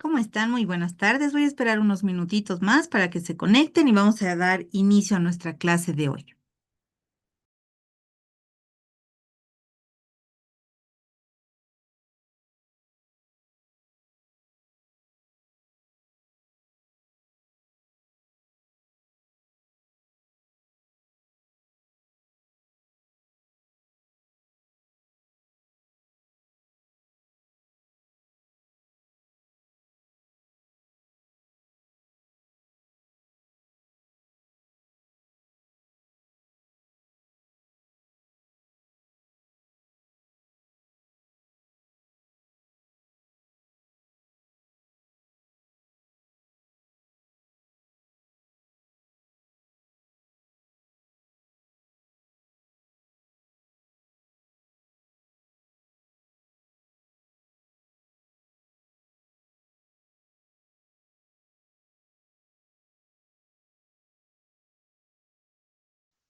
¿Cómo están? Muy buenas tardes. Voy a esperar unos minutitos más para que se conecten y vamos a dar inicio a nuestra clase de hoy.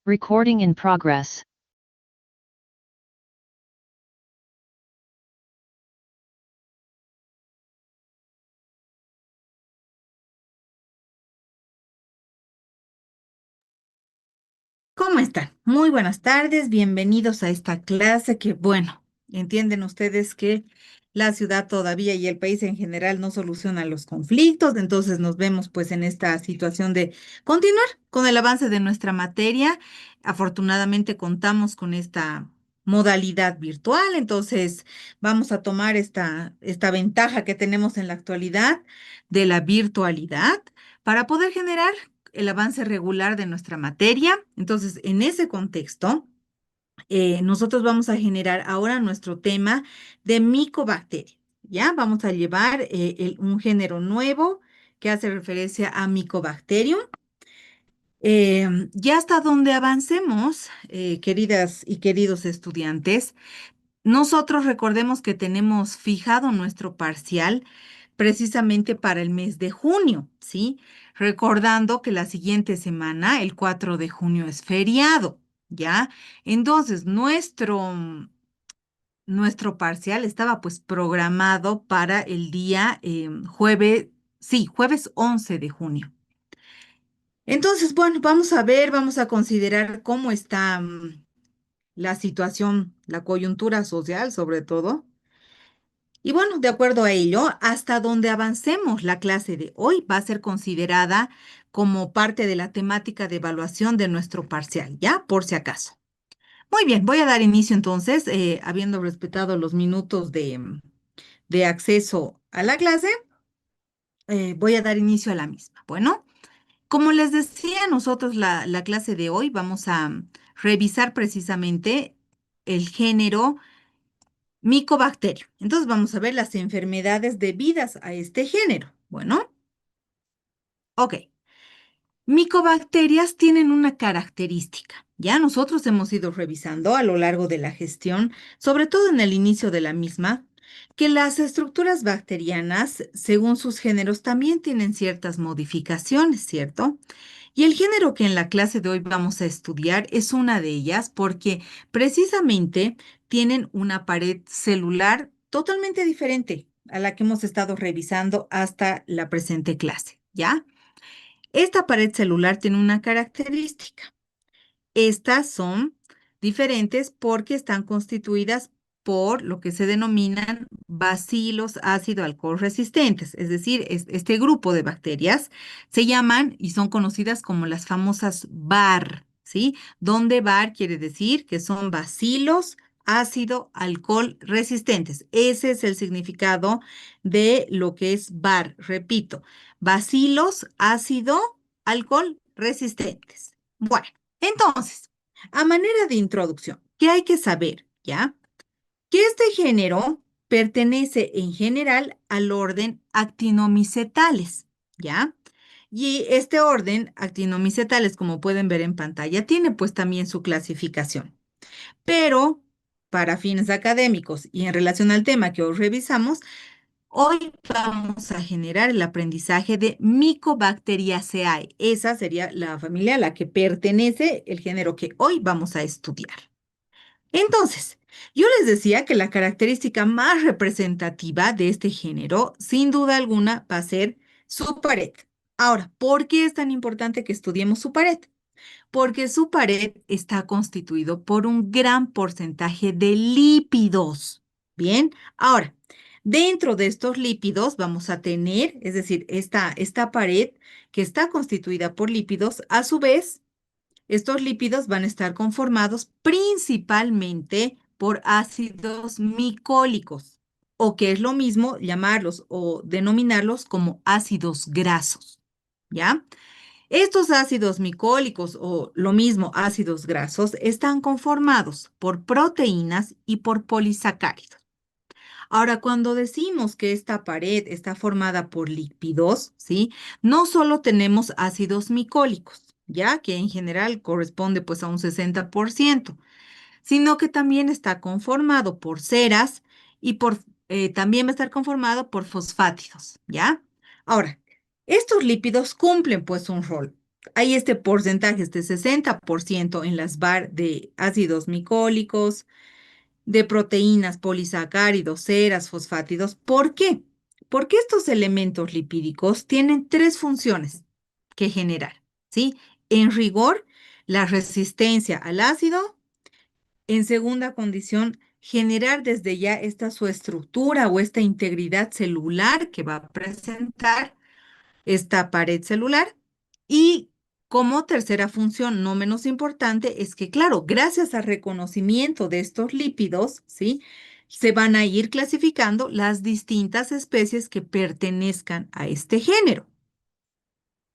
Recording in progress. ¿Cómo están? Muy buenas tardes. Bienvenidos a esta clase que, bueno, entienden ustedes que la ciudad todavía y el país en general no solucionan los conflictos, entonces nos vemos pues en esta situación de continuar con el avance de nuestra materia. Afortunadamente contamos con esta modalidad virtual, entonces vamos a tomar esta ventaja que tenemos en la actualidad de la virtualidad para poder generar el avance regular de nuestra materia. Entonces, en ese contexto, nosotros vamos a generar ahora nuestro tema de micobacterias. ¿Ya? Vamos a llevar un género nuevo que hace referencia a Mycobacterium. Ya hasta donde avancemos, queridas y queridos estudiantes, nosotros recordemos que tenemos fijado nuestro parcial precisamente para el mes de junio, ¿sí? Recordando que la siguiente semana, el 4 de junio, es feriado, ¿ya? Entonces, nuestro parcial estaba pues programado para el día jueves, sí, jueves 11 de junio. Entonces, bueno, vamos a ver, vamos a considerar cómo está la situación, la coyuntura social sobre todo. Y bueno, de acuerdo a ello, hasta donde avancemos la clase de hoy va a ser considerada como parte de la temática de evaluación de nuestro parcial, ¿ya? Por si acaso. Muy bien, voy a dar inicio entonces, habiendo respetado los minutos de acceso a la clase, voy a dar inicio a la misma. Bueno, como les decía, nosotros la clase de hoy vamos a revisar precisamente el género Mycobacterium. Entonces vamos a ver las enfermedades debidas a este género. Bueno, ok. Micobacterias tienen una característica. Ya nosotros hemos ido revisando a lo largo de la gestión, sobre todo en el inicio de la misma, que las estructuras bacterianas, según sus géneros, también tienen ciertas modificaciones, ¿cierto? Y el género que en la clase de hoy vamos a estudiar es una de ellas porque precisamente tienen una pared celular totalmente diferente a la que hemos estado revisando hasta la presente clase, ¿ya? Esta pared celular tiene una característica. Estas son diferentes porque están constituidas por lo que se denominan bacilos ácido alcohol resistentes, es decir, este grupo de bacterias se llaman y son conocidas como las famosas BAR, ¿sí? Donde BAR quiere decir que son bacilos ácido alcohol resistentes. Ese es el significado de lo que es BAR, repito, bacilos ácido alcohol resistentes. Bueno. Entonces, a manera de introducción, ¿qué hay que saber? ¿Ya? Que este género pertenece en general al orden Actinomycetales, ¿ya? Y este orden, Actinomycetales, como pueden ver en pantalla, tiene pues también su clasificación. Pero para fines académicos y en relación al tema que hoy revisamos, hoy vamos a generar el aprendizaje de Mycobacteriaceae. Esa sería la familia a la que pertenece el género que hoy vamos a estudiar. Entonces, Yo les decía que la característica más representativa de este género, sin duda alguna, va a ser su pared. Ahora, ¿por qué es tan importante que estudiemos su pared? Porque su pared está constituido por un gran porcentaje de lípidos. Bien, ahora, dentro de estos lípidos vamos a tener, es decir, esta pared que está constituida por lípidos, a su vez, estos lípidos van a estar conformados principalmente por ácidos micólicos, o que es lo mismo llamarlos o denominarlos como ácidos grasos. ¿Ya? Estos ácidos micólicos o lo mismo ácidos grasos están conformados por proteínas y por polisacáridos. Ahora, cuando decimos que esta pared está formada por lípidos, ¿sí? No solo tenemos ácidos micólicos, ya que en general corresponde pues a un 60%, sino que también está conformado por ceras y también va a estar conformado por fosfátidos, ¿ya? Ahora, estos lípidos cumplen pues un rol. Hay este porcentaje, este 60% en las bar de ácidos micólicos, de proteínas, polisacáridos, ceras, fosfátidos. ¿Por qué? Porque estos elementos lipídicos tienen tres funciones que generar, ¿sí? En rigor, la resistencia al ácido. En segunda condición, generar desde ya esta su estructura o esta integridad celular que va a presentar esta pared celular. Y como tercera función, no menos importante, es que, claro, gracias al reconocimiento de estos lípidos, ¿sí? Se van a ir clasificando las distintas especies que pertenezcan a este género.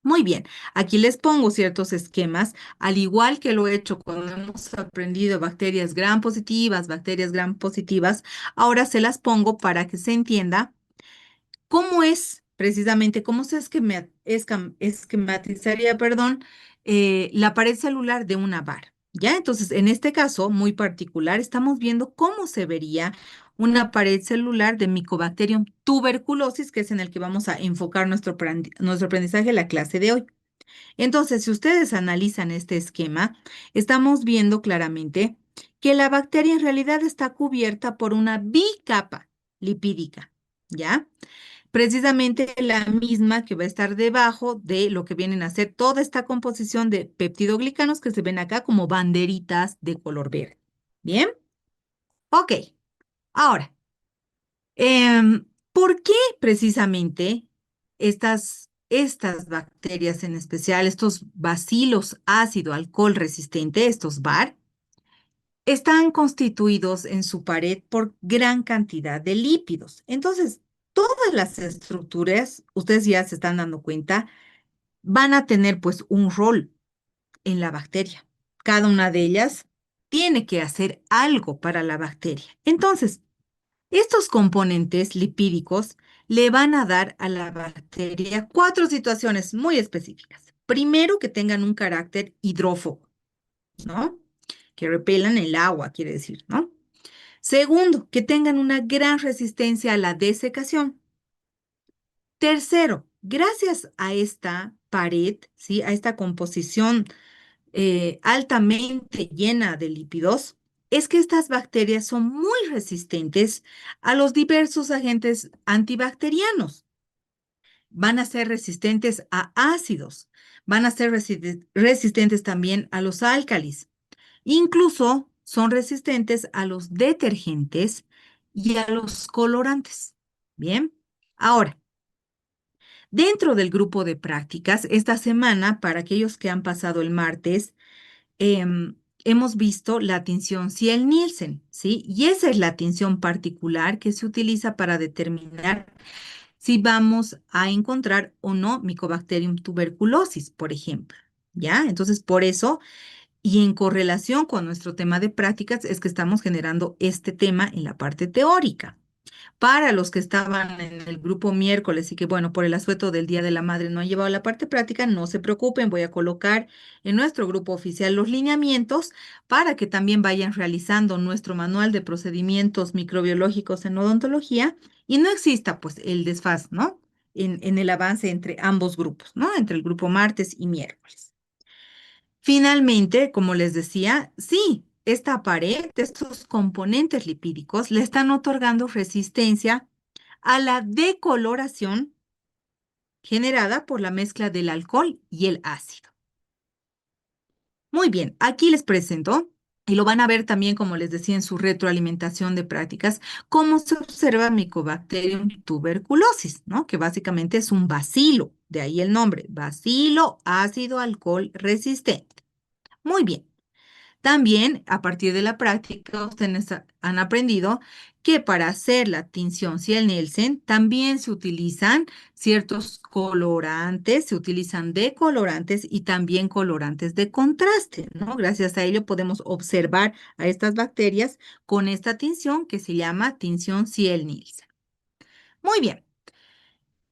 Muy bien, aquí les pongo ciertos esquemas, al igual que lo he hecho cuando hemos aprendido bacterias gram positivas, ahora se las pongo para que se entienda cómo es precisamente, cómo se esquematizaría, perdón, la pared celular de una VAR. ¿Ya? Entonces, en este caso muy particular, estamos viendo cómo se vería una pared celular de Mycobacterium tuberculosis, que es en el que vamos a enfocar nuestro aprendizaje en la clase de hoy. Entonces, si ustedes analizan este esquema, estamos viendo claramente que la bacteria en realidad está cubierta por una bicapa lipídica, ¿ya? Precisamente la misma que va a estar debajo de lo que vienen a ser toda esta composición de peptidoglicanos que se ven acá como banderitas de color verde. ¿Bien? Ok. Ahora, ¿por qué precisamente estas bacterias en especial, estos bacilos ácido alcohol resistente, estos BAR, están constituidos en su pared por gran cantidad de lípidos? Entonces, todas las estructuras, ustedes ya se están dando cuenta, van a tener pues un rol en la bacteria. Cada una de ellas tiene que hacer algo para la bacteria. Entonces, estos componentes lipídicos le van a dar a la bacteria cuatro situaciones muy específicas. Primero, que tengan un carácter hidrófobo, ¿no? Que repelan el agua, quiere decir, ¿no? Segundo, que tengan una gran resistencia a la desecación. Tercero, gracias a esta pared, ¿sí? A esta composición altamente llena de lípidos, es que estas bacterias son muy resistentes a los diversos agentes antibacterianos. Van a ser resistentes a ácidos, van a ser resistentes también a los álcalis. Incluso son resistentes a los detergentes y a los colorantes. Bien, ahora, dentro del grupo de prácticas, esta semana, para aquellos que han pasado el martes, hemos visto la tinción Ciel-Nielsen, ¿sí? Y esa es la tinción particular que se utiliza para determinar si vamos a encontrar o no Mycobacterium tuberculosis, por ejemplo. ¿Ya? Entonces, por eso, y en correlación con nuestro tema de prácticas, es que estamos generando este tema en la parte teórica. Para los que estaban en el grupo miércoles y que, bueno, por el asueto del Día de la Madre no han llevado la parte práctica, no se preocupen, voy a colocar en nuestro grupo oficial los lineamientos para que también vayan realizando nuestro manual de procedimientos microbiológicos en odontología y no exista pues el desfaz, ¿no? En el avance entre ambos grupos, ¿no? Entre el grupo martes y miércoles. Finalmente, como les decía, sí. esta pared, estos componentes lipídicos, le están otorgando resistencia a la decoloración generada por la mezcla del alcohol y el ácido. Muy bien, aquí les presento, y lo van a ver también, como les decía, en su retroalimentación de prácticas, cómo se observa Mycobacterium tuberculosis, ¿no? Que básicamente es un bacilo, de ahí el nombre, bacilo ácido alcohol resistente. Muy bien. También, a partir de la práctica, ustedes han aprendido que para hacer la tinción Ciel-Nielsen también se utilizan ciertos colorantes, se utilizan decolorantes y también colorantes de contraste, ¿no? Gracias a ello podemos observar a estas bacterias con esta tinción que se llama tinción Ciel-Nielsen. Muy bien.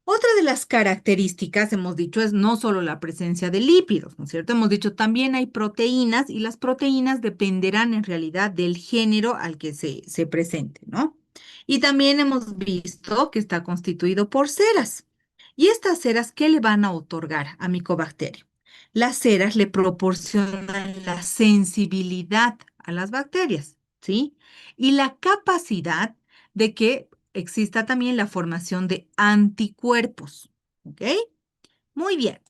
Otra de las características, hemos dicho, es no solo la presencia de lípidos, ¿no es cierto? Hemos dicho también hay proteínas y las proteínas dependerán en realidad del género al que se presente, ¿no? Y también hemos visto que está constituido por ceras. ¿Y estas ceras qué le van a otorgar a Mycobacterium? Las ceras le proporcionan la sensibilidad a las bacterias, ¿sí? Y la capacidad de que exista también la formación de anticuerpos. ¿Ok? Muy bien.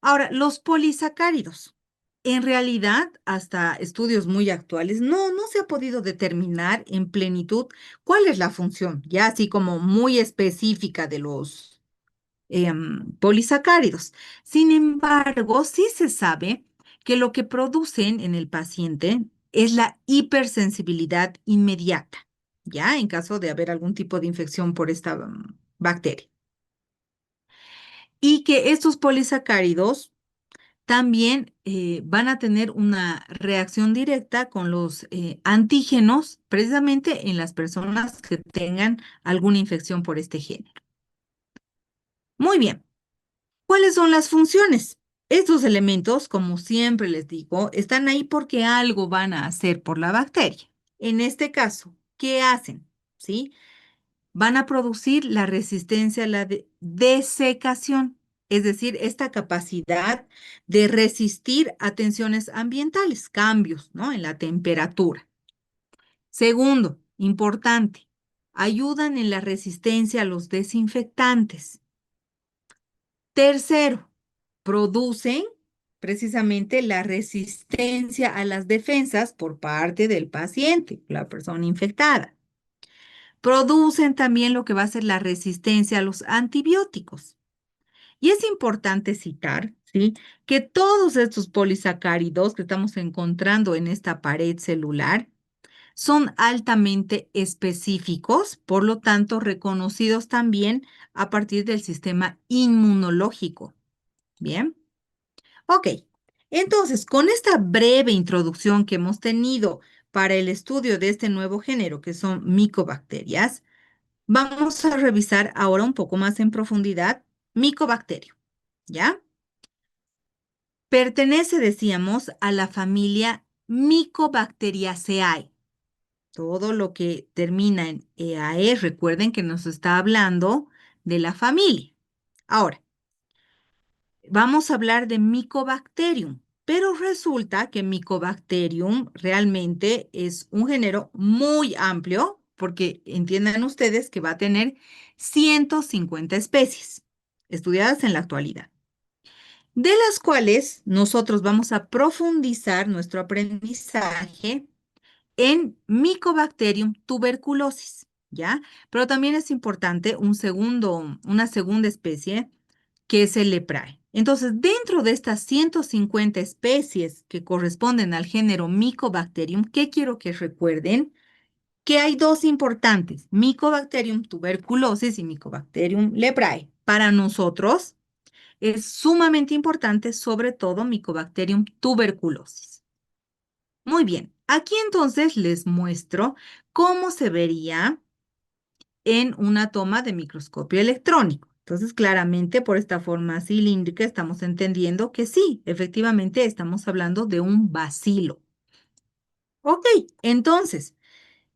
Ahora, los polisacáridos. En realidad, hasta estudios muy actuales, no se ha podido determinar en plenitud cuál es la función, ya así como muy específica de los polisacáridos. Sin embargo, sí se sabe que lo que producen en el paciente es la hipersensibilidad inmediata, ¿ya? En caso de haber algún tipo de infección por esta bacteria. Y que estos polisacáridos también van a tener una reacción directa con los antígenos, precisamente en las personas que tengan alguna infección por este género. Muy bien. ¿Cuáles son las funciones? Estos elementos, como siempre les digo, están ahí porque algo van a hacer por la bacteria. En este caso, ¿qué hacen? ¿Sí? Van a producir la resistencia a la desecación, es decir, esta capacidad de resistir a tensiones ambientales, cambios, ¿no? En la temperatura. Segundo, importante, ayudan en la resistencia a los desinfectantes. Tercero, producen precisamente la resistencia a las defensas por parte del paciente, la persona infectada. Producen también lo que va a ser la resistencia a los antibióticos. Y es importante citar, ¿sí? Que todos estos polisacáridos que estamos encontrando en esta pared celular son altamente específicos, por lo tanto reconocidos también a partir del sistema inmunológico. Bien. Ok, entonces, con esta breve introducción que hemos tenido para el estudio de este nuevo género, que son micobacterias, vamos a revisar ahora un poco más en profundidad Mycobacterium, ¿ya? Pertenece, decíamos, a la familia Mycobacteriaceae. Todo lo que termina en EAE, recuerden que nos está hablando de la familia. Ahora, vamos a hablar de Mycobacterium, pero resulta que Mycobacterium realmente es un género muy amplio, porque entiendan ustedes que va a tener 150 especies estudiadas en la actualidad, de las cuales nosotros vamos a profundizar nuestro aprendizaje en Mycobacterium tuberculosis, ¿ya? Pero también es importante una segunda especie que es el leprae. Entonces, dentro de estas 150 especies que corresponden al género Mycobacterium, ¿qué quiero que recuerden? Que hay dos importantes, Mycobacterium tuberculosis y Mycobacterium leprae. Para nosotros es sumamente importante, sobre todo Mycobacterium tuberculosis. Muy bien, aquí entonces les muestro cómo se vería en una toma de microscopio electrónico. Entonces, claramente por esta forma cilíndrica estamos entendiendo que sí, efectivamente estamos hablando de un bacilo. Ok, entonces,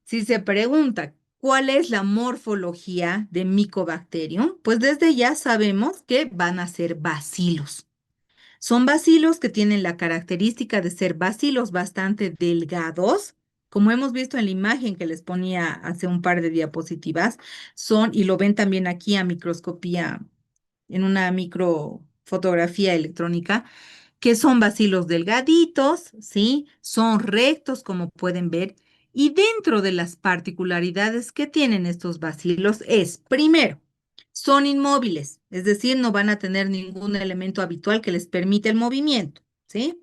si se pregunta cuál es la morfología de Mycobacterium, pues desde ya sabemos que van a ser bacilos. Son bacilos que tienen la característica de ser bacilos bastante delgados, como hemos visto en la imagen que les ponía hace un par de diapositivas, son, y lo ven también aquí a microscopía, en una microfotografía electrónica, que son bacilos delgaditos, ¿sí? Son rectos, como pueden ver, y dentro de las particularidades que tienen estos bacilos es, primero, son inmóviles, es decir, no van a tener ningún elemento habitual que les permita el movimiento, ¿sí?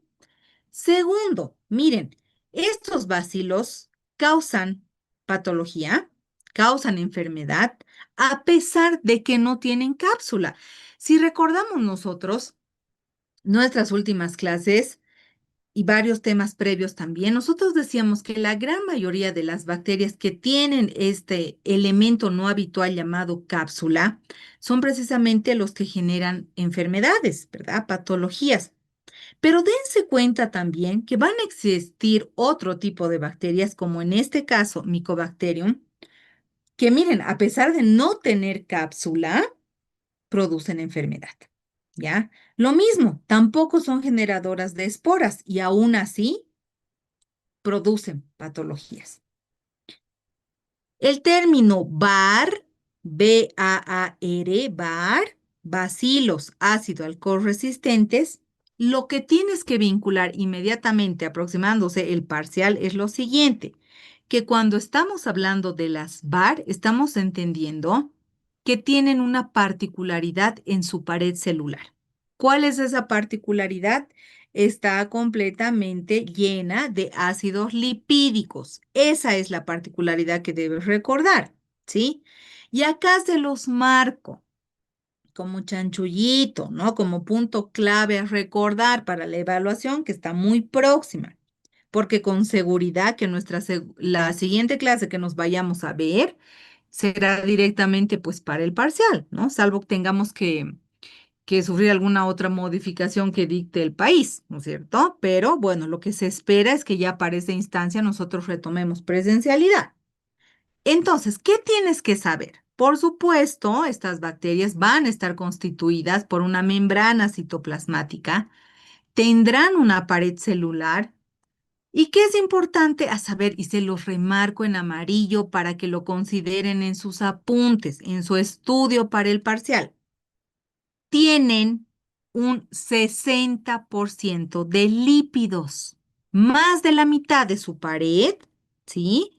Segundo, miren, estos bacilos causan patología, causan enfermedad, a pesar de que no tienen cápsula. Si recordamos nosotros nuestras últimas clases y varios temas previos también, nosotros decíamos que la gran mayoría de las bacterias que tienen este elemento no habitual llamado cápsula son precisamente los que generan enfermedades, ¿verdad? Patologías. Pero dense cuenta también que van a existir otro tipo de bacterias, como en este caso Mycobacterium, que miren, a pesar de no tener cápsula, producen enfermedad. ¿Ya? Lo mismo, tampoco son generadoras de esporas y aún así producen patologías. El término BAR, B-A-A-R, BAR, bacilos ácido alcohol resistentes, lo que tienes que vincular inmediatamente aproximándose el parcial es lo siguiente, que cuando estamos hablando de las BAR, estamos entendiendo que tienen una particularidad en su pared celular. ¿Cuál es esa particularidad? Está completamente llena de ácidos lipídicos. Esa es la particularidad que debes recordar, ¿sí? Y acá se los marco como chanchullito, ¿no? Como punto clave a recordar para la evaluación que está muy próxima, porque con seguridad que la siguiente clase que nos vayamos a ver será directamente pues para el parcial, ¿no? Salvo que tengamos que sufrir alguna otra modificación que dicte el país, ¿no es cierto? Pero bueno, lo que se espera es que ya para esa instancia nosotros retomemos presencialidad. Entonces, ¿qué tienes que saber? Por supuesto, estas bacterias van a estar constituidas por una membrana citoplasmática, tendrán una pared celular y qué es importante a saber, y se los remarco en amarillo para que lo consideren en sus apuntes, en su estudio para el parcial, tienen un 60% de lípidos. Más de la mitad de su pared, ¿sí?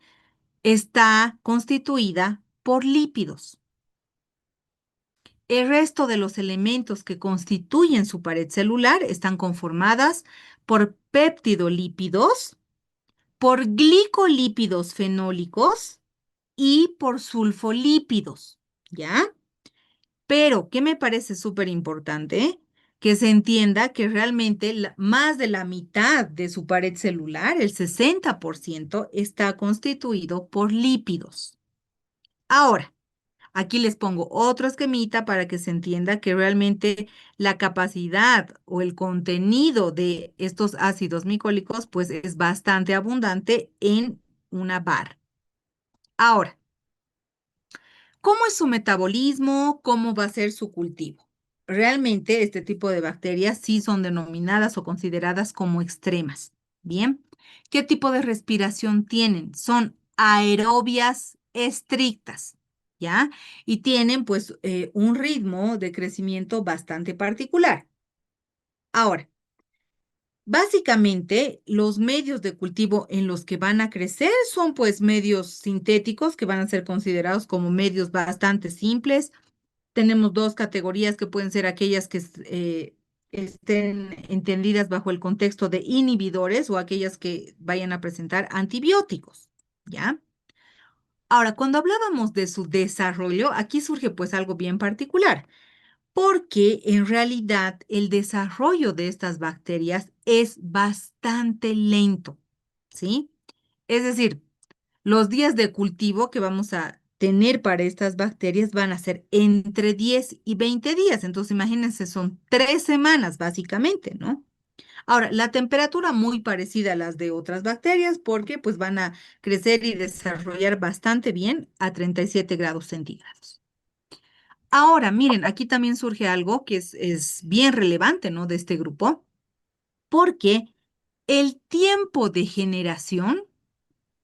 Está constituida por lípidos. El resto de los elementos que constituyen su pared celular están conformadas por peptidolípidos, por glicolípidos fenólicos y por sulfolípidos, ¿ya? Pero, ¿qué me parece súper importante? Que se entienda que realmente más de la mitad de su pared celular, el 60%, está constituido por lípidos. Ahora, aquí les pongo otro esquemita para que se entienda que realmente la capacidad o el contenido de estos ácidos micólicos pues es bastante abundante en una bar. Ahora, ¿cómo es su metabolismo? ¿Cómo va a ser su cultivo? Realmente este tipo de bacterias sí son denominadas o consideradas como extremas. Bien, ¿qué tipo de respiración tienen? Son aerobias estrictas, ¿ya? Y tienen pues un ritmo de crecimiento bastante particular. Ahora, básicamente, los medios de cultivo en los que van a crecer son pues medios sintéticos que van a ser considerados como medios bastante simples. Tenemos dos categorías que pueden ser aquellas que estén entendidas bajo el contexto de inhibidores o aquellas que vayan a presentar antibióticos, ¿ya? Ahora, cuando hablábamos de su desarrollo, aquí surge pues algo bien particular porque en realidad el desarrollo de estas bacterias es bastante lento, ¿sí? Es decir, los días de cultivo que vamos a tener para estas bacterias van a ser entre 10 y 20 días. Entonces, imagínense, son 3 semanas básicamente, ¿no? Ahora, la temperatura muy parecida a las de otras bacterias porque pues van a crecer y desarrollar bastante bien a 37 grados centígrados. Ahora, miren, aquí también surge algo que es bien relevante, ¿no? De este grupo, porque el tiempo de generación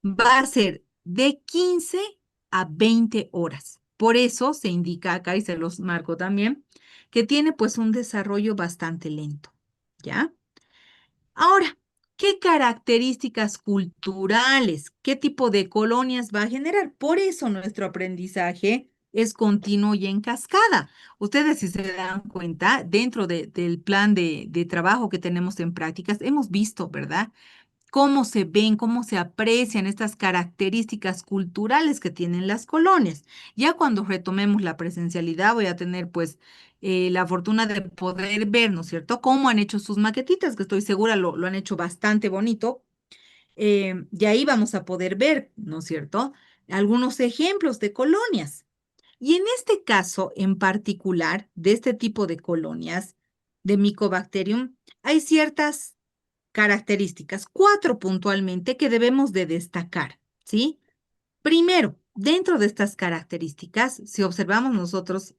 va a ser de 15 a 20 horas. Por eso se indica acá, y se los marco también, que tiene pues un desarrollo bastante lento, ¿ya? Ahora, ¿qué características culturales, qué tipo de colonias va a generar? Por eso nuestro aprendizaje es continuo y en cascada. Ustedes, si se dan cuenta, dentro del plan de trabajo que tenemos en prácticas, hemos visto, ¿verdad? Cómo se ven, cómo se aprecian estas características culturales que tienen las colonias. Ya cuando retomemos la presencialidad voy a tener pues la fortuna de poder ver, ¿no es cierto?, cómo han hecho sus maquetitas, que estoy segura lo han hecho bastante bonito. Y ahí vamos a poder ver, ¿no es cierto?, algunos ejemplos de colonias. Y en este caso en particular, de este tipo de colonias de Mycobacterium, hay ciertas características, cuatro puntualmente que debemos de destacar, ¿sí? Primero, dentro de estas características, si observamos nosotros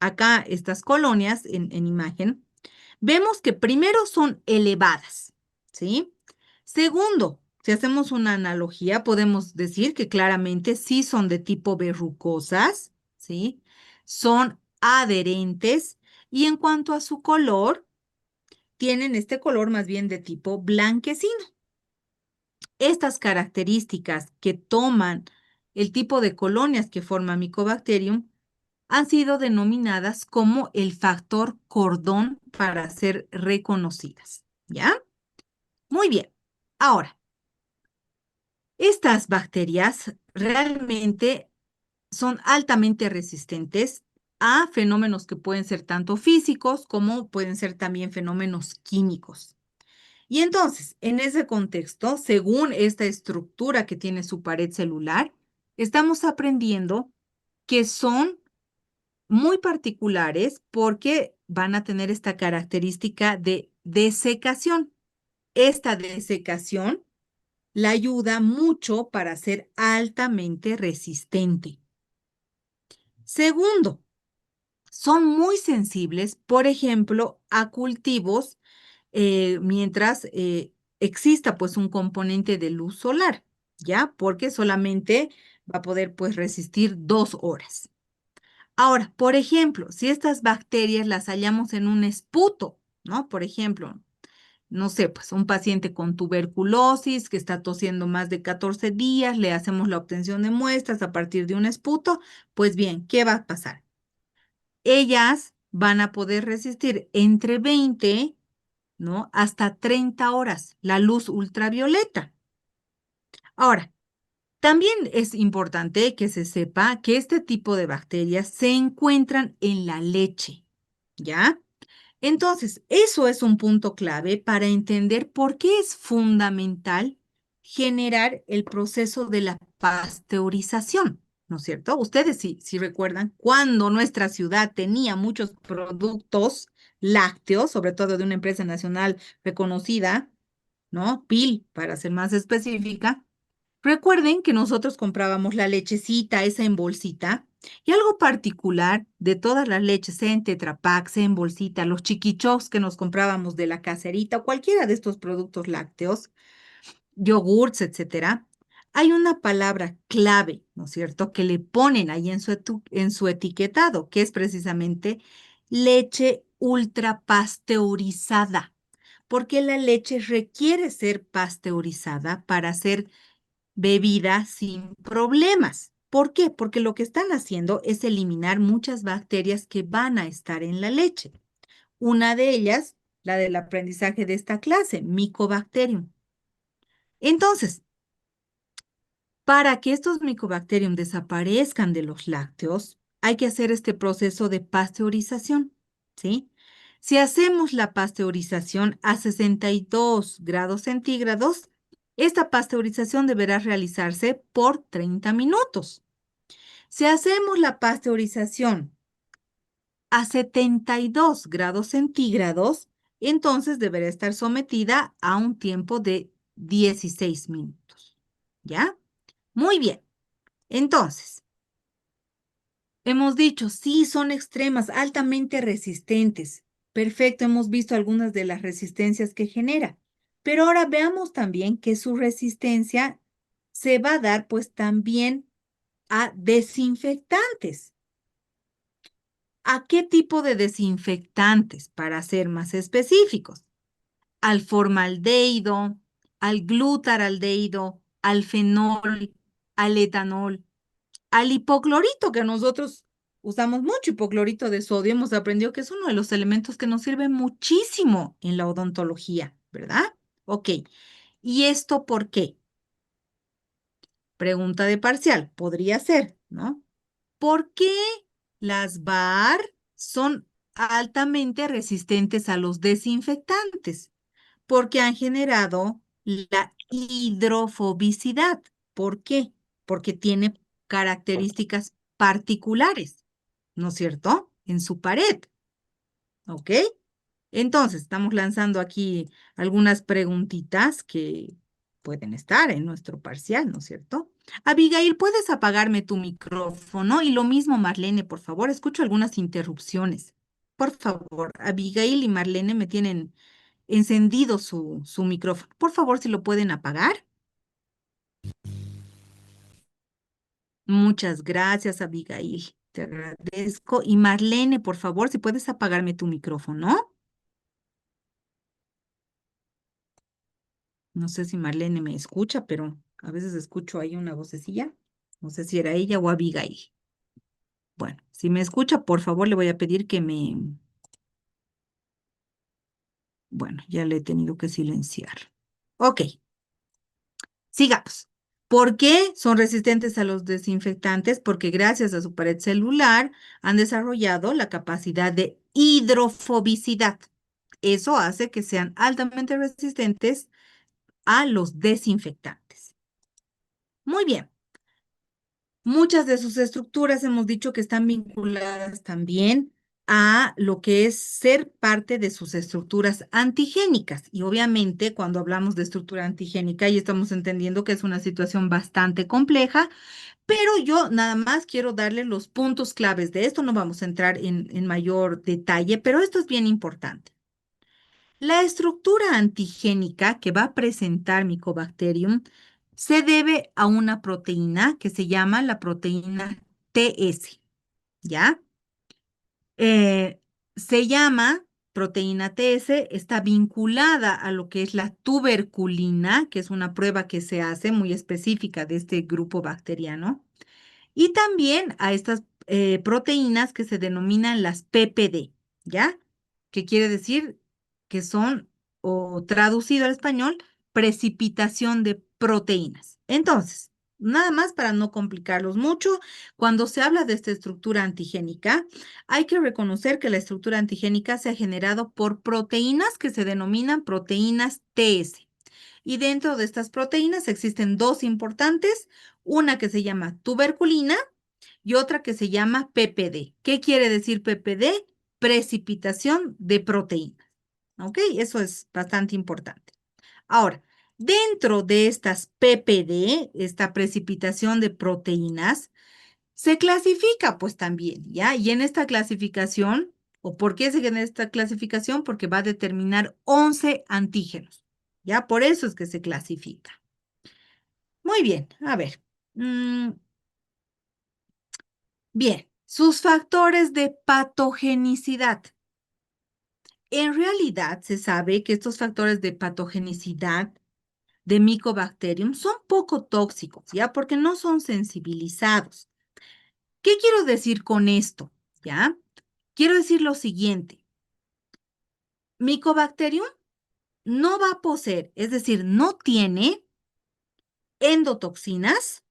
acá estas colonias en imagen, vemos que primero son elevadas, ¿sí? Segundo, si hacemos una analogía, podemos decir que claramente sí son de tipo verrucosas, ¿sí? Son adherentes y en cuanto a su color, tienen este color más bien de tipo blanquecino. Estas características que toman el tipo de colonias que forma Mycobacterium han sido denominadas como el factor cordón para ser reconocidas. ¿Ya? Muy bien. Ahora, estas bacterias realmente son altamente resistentes a fenómenos que pueden ser tanto físicos como pueden ser también fenómenos químicos. Y entonces, en ese contexto, según esta estructura que tiene su pared celular, estamos aprendiendo que son muy particulares porque van a tener esta característica de desecación. Esta desecación la ayuda mucho para ser altamente resistente. Segundo, son muy sensibles, por ejemplo, a cultivos mientras exista pues un componente de luz solar, ¿ya? Porque solamente va a poder pues resistir 2 horas. Ahora, por ejemplo, si estas bacterias las hallamos en un esputo, ¿no? Por ejemplo, no sé, pues un paciente con tuberculosis que está tosiendo más de 14 días, le hacemos la obtención de muestras a partir de un esputo, pues bien, ¿qué va a pasar? Ellas van a poder resistir entre 20, ¿no? Hasta 30 horas la luz ultravioleta. Ahora, también es importante que se sepa que este tipo de bacterias se encuentran en la leche, ¿ya? Entonces, eso es un punto clave para entender por qué es fundamental generar el proceso de la pasteurización, ¿no es cierto? Ustedes si recuerdan, cuando nuestra ciudad tenía muchos productos lácteos, sobre todo de una empresa nacional reconocida, ¿no? PIL, para ser más específica. Recuerden que nosotros comprábamos la lechecita, esa en bolsita, y algo particular de todas las leches, sea en Tetra Pak, sea en bolsita, los chiquichos que nos comprábamos de la caserita o cualquiera de estos productos lácteos, yogurts, etcétera, hay una palabra clave, ¿no es cierto?, que le ponen ahí en su etiquetado, que es precisamente leche ultra pasteurizada, porque la leche requiere ser pasteurizada para ser bebida sin problemas. ¿Por qué? Porque lo que están haciendo es eliminar muchas bacterias que van a estar en la leche. Una de ellas, la del aprendizaje de esta clase, Mycobacterium. Entonces, para que estos Mycobacterium desaparezcan de los lácteos, hay que hacer este proceso de pasteurización, ¿sí? Si hacemos la pasteurización a 62 grados centígrados, esta pasteurización deberá realizarse por 30 minutos. Si hacemos la pasteurización a 72 grados centígrados, entonces deberá estar sometida a un tiempo de 16 minutos. ¿Ya? Muy bien. Entonces, Hemos dicho, sí, son extremas, altamente resistentes. Perfecto, hemos visto algunas de las resistencias que genera. Pero ahora veamos también que su resistencia se va a dar pues también a desinfectantes. ¿A qué tipo de desinfectantes? Para ser más específicos. Al formaldehído, al glutaraldehído, al fenol, al etanol, al hipoclorito, que nosotros usamos mucho hipoclorito de sodio, hemos aprendido que es uno de los elementos que nos sirve muchísimo en la odontología, ¿verdad? Ok, ¿y esto por qué? Pregunta de parcial, podría ser, ¿no? ¿Por qué las BAR son altamente resistentes a los desinfectantes? Porque han generado la hidrofobicidad. ¿Por qué? Porque tiene características particulares, ¿no es cierto? En su pared, ¿ok? Entonces, estamos lanzando aquí algunas preguntitas que pueden estar en nuestro parcial, ¿no es cierto? Abigail, ¿puedes apagarme tu micrófono? Y lo mismo, Marlene, por favor, escucho algunas interrupciones. Por favor, Abigail y Marlene me tienen encendido su micrófono. Por favor, si lo pueden apagar. Muchas gracias, Abigail. Te agradezco. Y Marlene, por favor, si puedes apagarme tu micrófono. No sé si Marlene me escucha, pero a veces escucho ahí una vocecilla. No sé si era ella o Abigail. Bueno, si me escucha, por favor, le voy a pedir que me... Bueno, ya le he tenido que silenciar. Ok, sigamos. ¿Por qué son resistentes a los desinfectantes? Porque gracias a su pared celular han desarrollado la capacidad de hidrofobicidad. Eso hace que sean altamente resistentes a los desinfectantes. Muy bien. Muchas de sus estructuras hemos dicho que están vinculadas también a lo que es ser parte de sus estructuras antigénicas. Y obviamente cuando hablamos de estructura antigénica y estamos entendiendo que es una situación bastante compleja, pero yo nada más quiero darle los puntos claves de esto. No vamos a entrar en mayor detalle, pero esto es bien importante. La estructura antigénica que va a presentar Mycobacterium se debe a una proteína que se llama la proteína TS, ¿ya? Eh, Se llama proteína TS, está vinculada a lo que es la tuberculina, que es una prueba que se hace muy específica de este grupo bacteriano, y también a estas proteínas que se denominan las PPD, ¿ya? Que quiere decir que son, o traducido al español, precipitación de proteínas. Entonces, nada más para no complicarlos mucho, cuando se habla de esta estructura antigénica, hay que reconocer que la estructura antigénica se ha generado por proteínas que se denominan proteínas TS. Y dentro de estas proteínas existen dos importantes, una que se llama tuberculina y otra que se llama PPD. ¿Qué quiere decir PPD? Precipitación de proteínas. ¿Ok? Eso es bastante importante. Ahora, dentro de estas PPD, esta precipitación de proteínas, se clasifica pues también, ¿ya? Y en esta clasificación, ¿o por qué se genera esta clasificación? Porque va a determinar 11 antígenos, ¿ya? Por eso es que se clasifica. Muy bien, a ver. Bien, sus factores de patogenicidad. En realidad se sabe que estos factores de patogenicidad de Mycobacterium son poco tóxicos, ¿ya? Porque no son sensibilizados. ¿Qué quiero decir con esto? ¿Ya? Quiero decir lo siguiente. Mycobacterium no va a poseer, es decir, no tiene endotoxinas,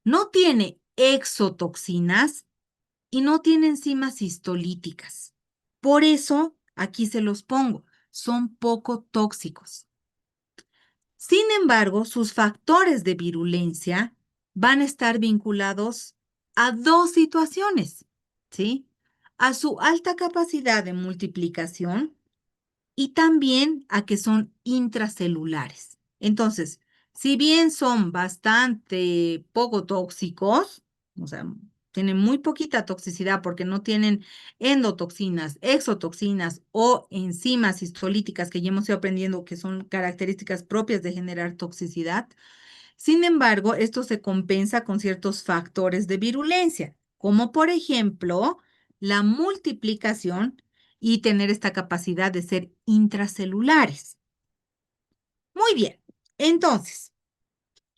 no tiene exotoxinas y no tiene enzimas histolíticas. Por eso, aquí se los pongo, son poco tóxicos. Sin embargo, sus factores de virulencia van a estar vinculados a dos situaciones, ¿sí? A su alta capacidad de multiplicación y también a que son intracelulares. Entonces, si bien son bastante poco tóxicos, o sea, tienen muy poquita toxicidad porque no tienen endotoxinas, exotoxinas o enzimas histolíticas que ya hemos ido aprendiendo que son características propias de generar toxicidad. Sin embargo, esto se compensa con ciertos factores de virulencia, como por ejemplo la multiplicación y tener esta capacidad de ser intracelulares. Muy bien, entonces,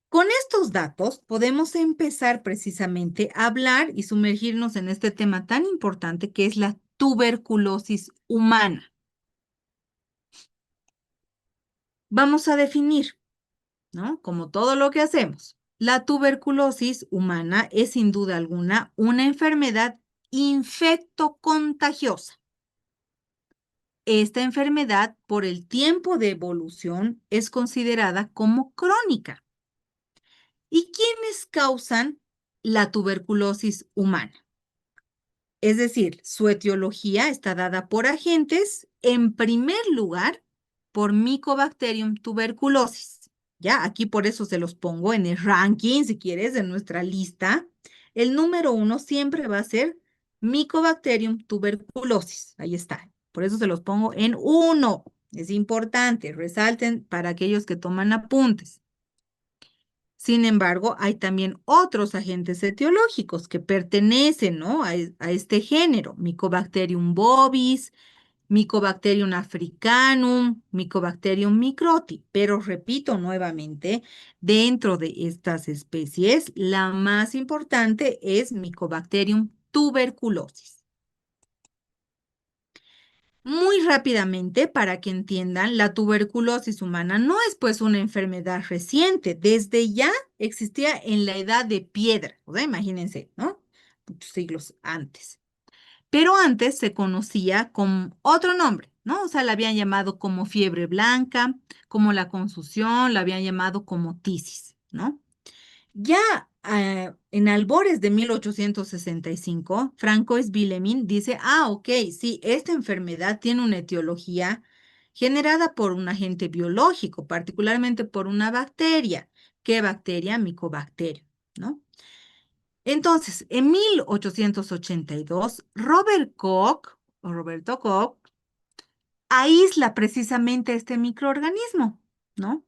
con estos datos podemos empezar precisamente a hablar y sumergirnos en este tema tan importante que es la tuberculosis humana. Vamos a definir, ¿no? Como todo lo que hacemos. La tuberculosis humana es sin duda alguna una enfermedad infectocontagiosa. Esta enfermedad, por el tiempo de evolución, es considerada como crónica. ¿Y quiénes causan la tuberculosis humana? Es decir, su etiología está dada por agentes, en primer lugar, por Mycobacterium tuberculosis. Ya, aquí por eso se los pongo en el ranking, si quieres, de nuestra lista. El número 1 siempre va a ser Mycobacterium tuberculosis. Ahí está. Por eso se los pongo en 1. Es importante, resalten para aquellos que toman apuntes. Sin embargo, hay también otros agentes etiológicos que pertenecen, ¿no? a este género, Mycobacterium bovis, Mycobacterium africanum, Mycobacterium microti. Pero repito nuevamente, dentro de estas especies, la más importante es Mycobacterium tuberculosis. Muy rápidamente, para que entiendan, la tuberculosis humana no es pues una enfermedad reciente, desde ya existía en la edad de piedra, o sea, imagínense, ¿no? Muchos siglos antes. Pero antes se conocía con otro nombre, ¿no? O sea, la habían llamado como fiebre blanca, como la consución, la habían llamado como tisis, ¿no? Ya en albores de 1865, Francois Villemin dice, ok, sí, esta enfermedad tiene una etiología generada por un agente biológico, particularmente por una bacteria. ¿Qué bacteria? Micobacterio, ¿no? Entonces, en 1882, Roberto Koch, aísla precisamente este microorganismo, ¿no?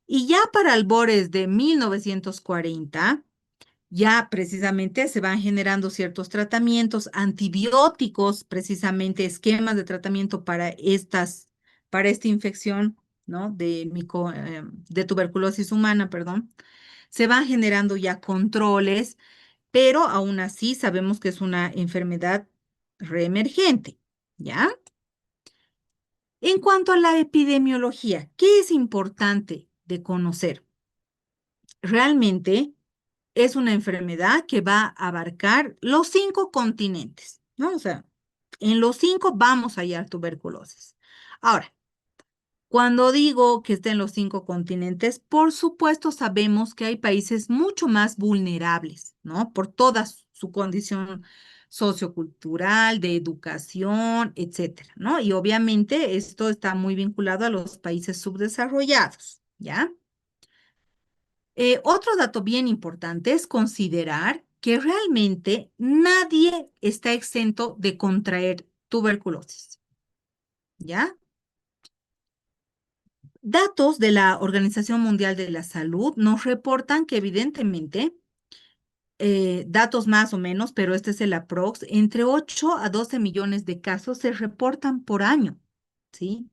Y ya para albores de 1940, ya precisamente se van generando ciertos tratamientos antibióticos, precisamente esquemas de tratamiento para esta infección, ¿no? De tuberculosis humana, perdón. Se van generando ya controles, pero aún así sabemos que es una enfermedad reemergente, ¿ya? En cuanto a la epidemiología, ¿qué es importante de conocer? Realmente es una enfermedad que va a abarcar los 5 continentes, ¿no? O sea, en los 5 vamos a hallar tuberculosis. Ahora, cuando digo que está en los 5 continentes, por supuesto sabemos que hay países mucho más vulnerables, ¿no? Por toda su condición sociocultural, de educación, etcétera, ¿no? Y obviamente esto está muy vinculado a los países subdesarrollados, ¿ya? Otro dato bien importante es considerar que realmente nadie está exento de contraer tuberculosis, ¿ya? Datos de la Organización Mundial de la Salud nos reportan que evidentemente, datos más o menos, pero este es el aprox, entre 8 a 12 millones de casos se reportan por año, ¿sí?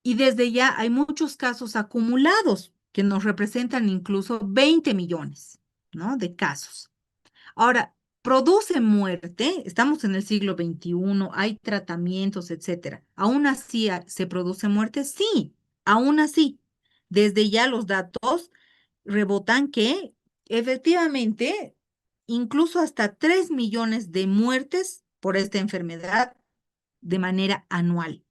Y desde ya hay muchos casos acumulados que nos representan incluso 20 millones, ¿no? De casos. Ahora, produce muerte, estamos en el siglo XXI, hay tratamientos, etcétera. ¿Aún así se produce muerte? Sí, aún así. Desde ya los datos rebotan que efectivamente incluso hasta 3 millones de muertes por esta enfermedad de manera anual.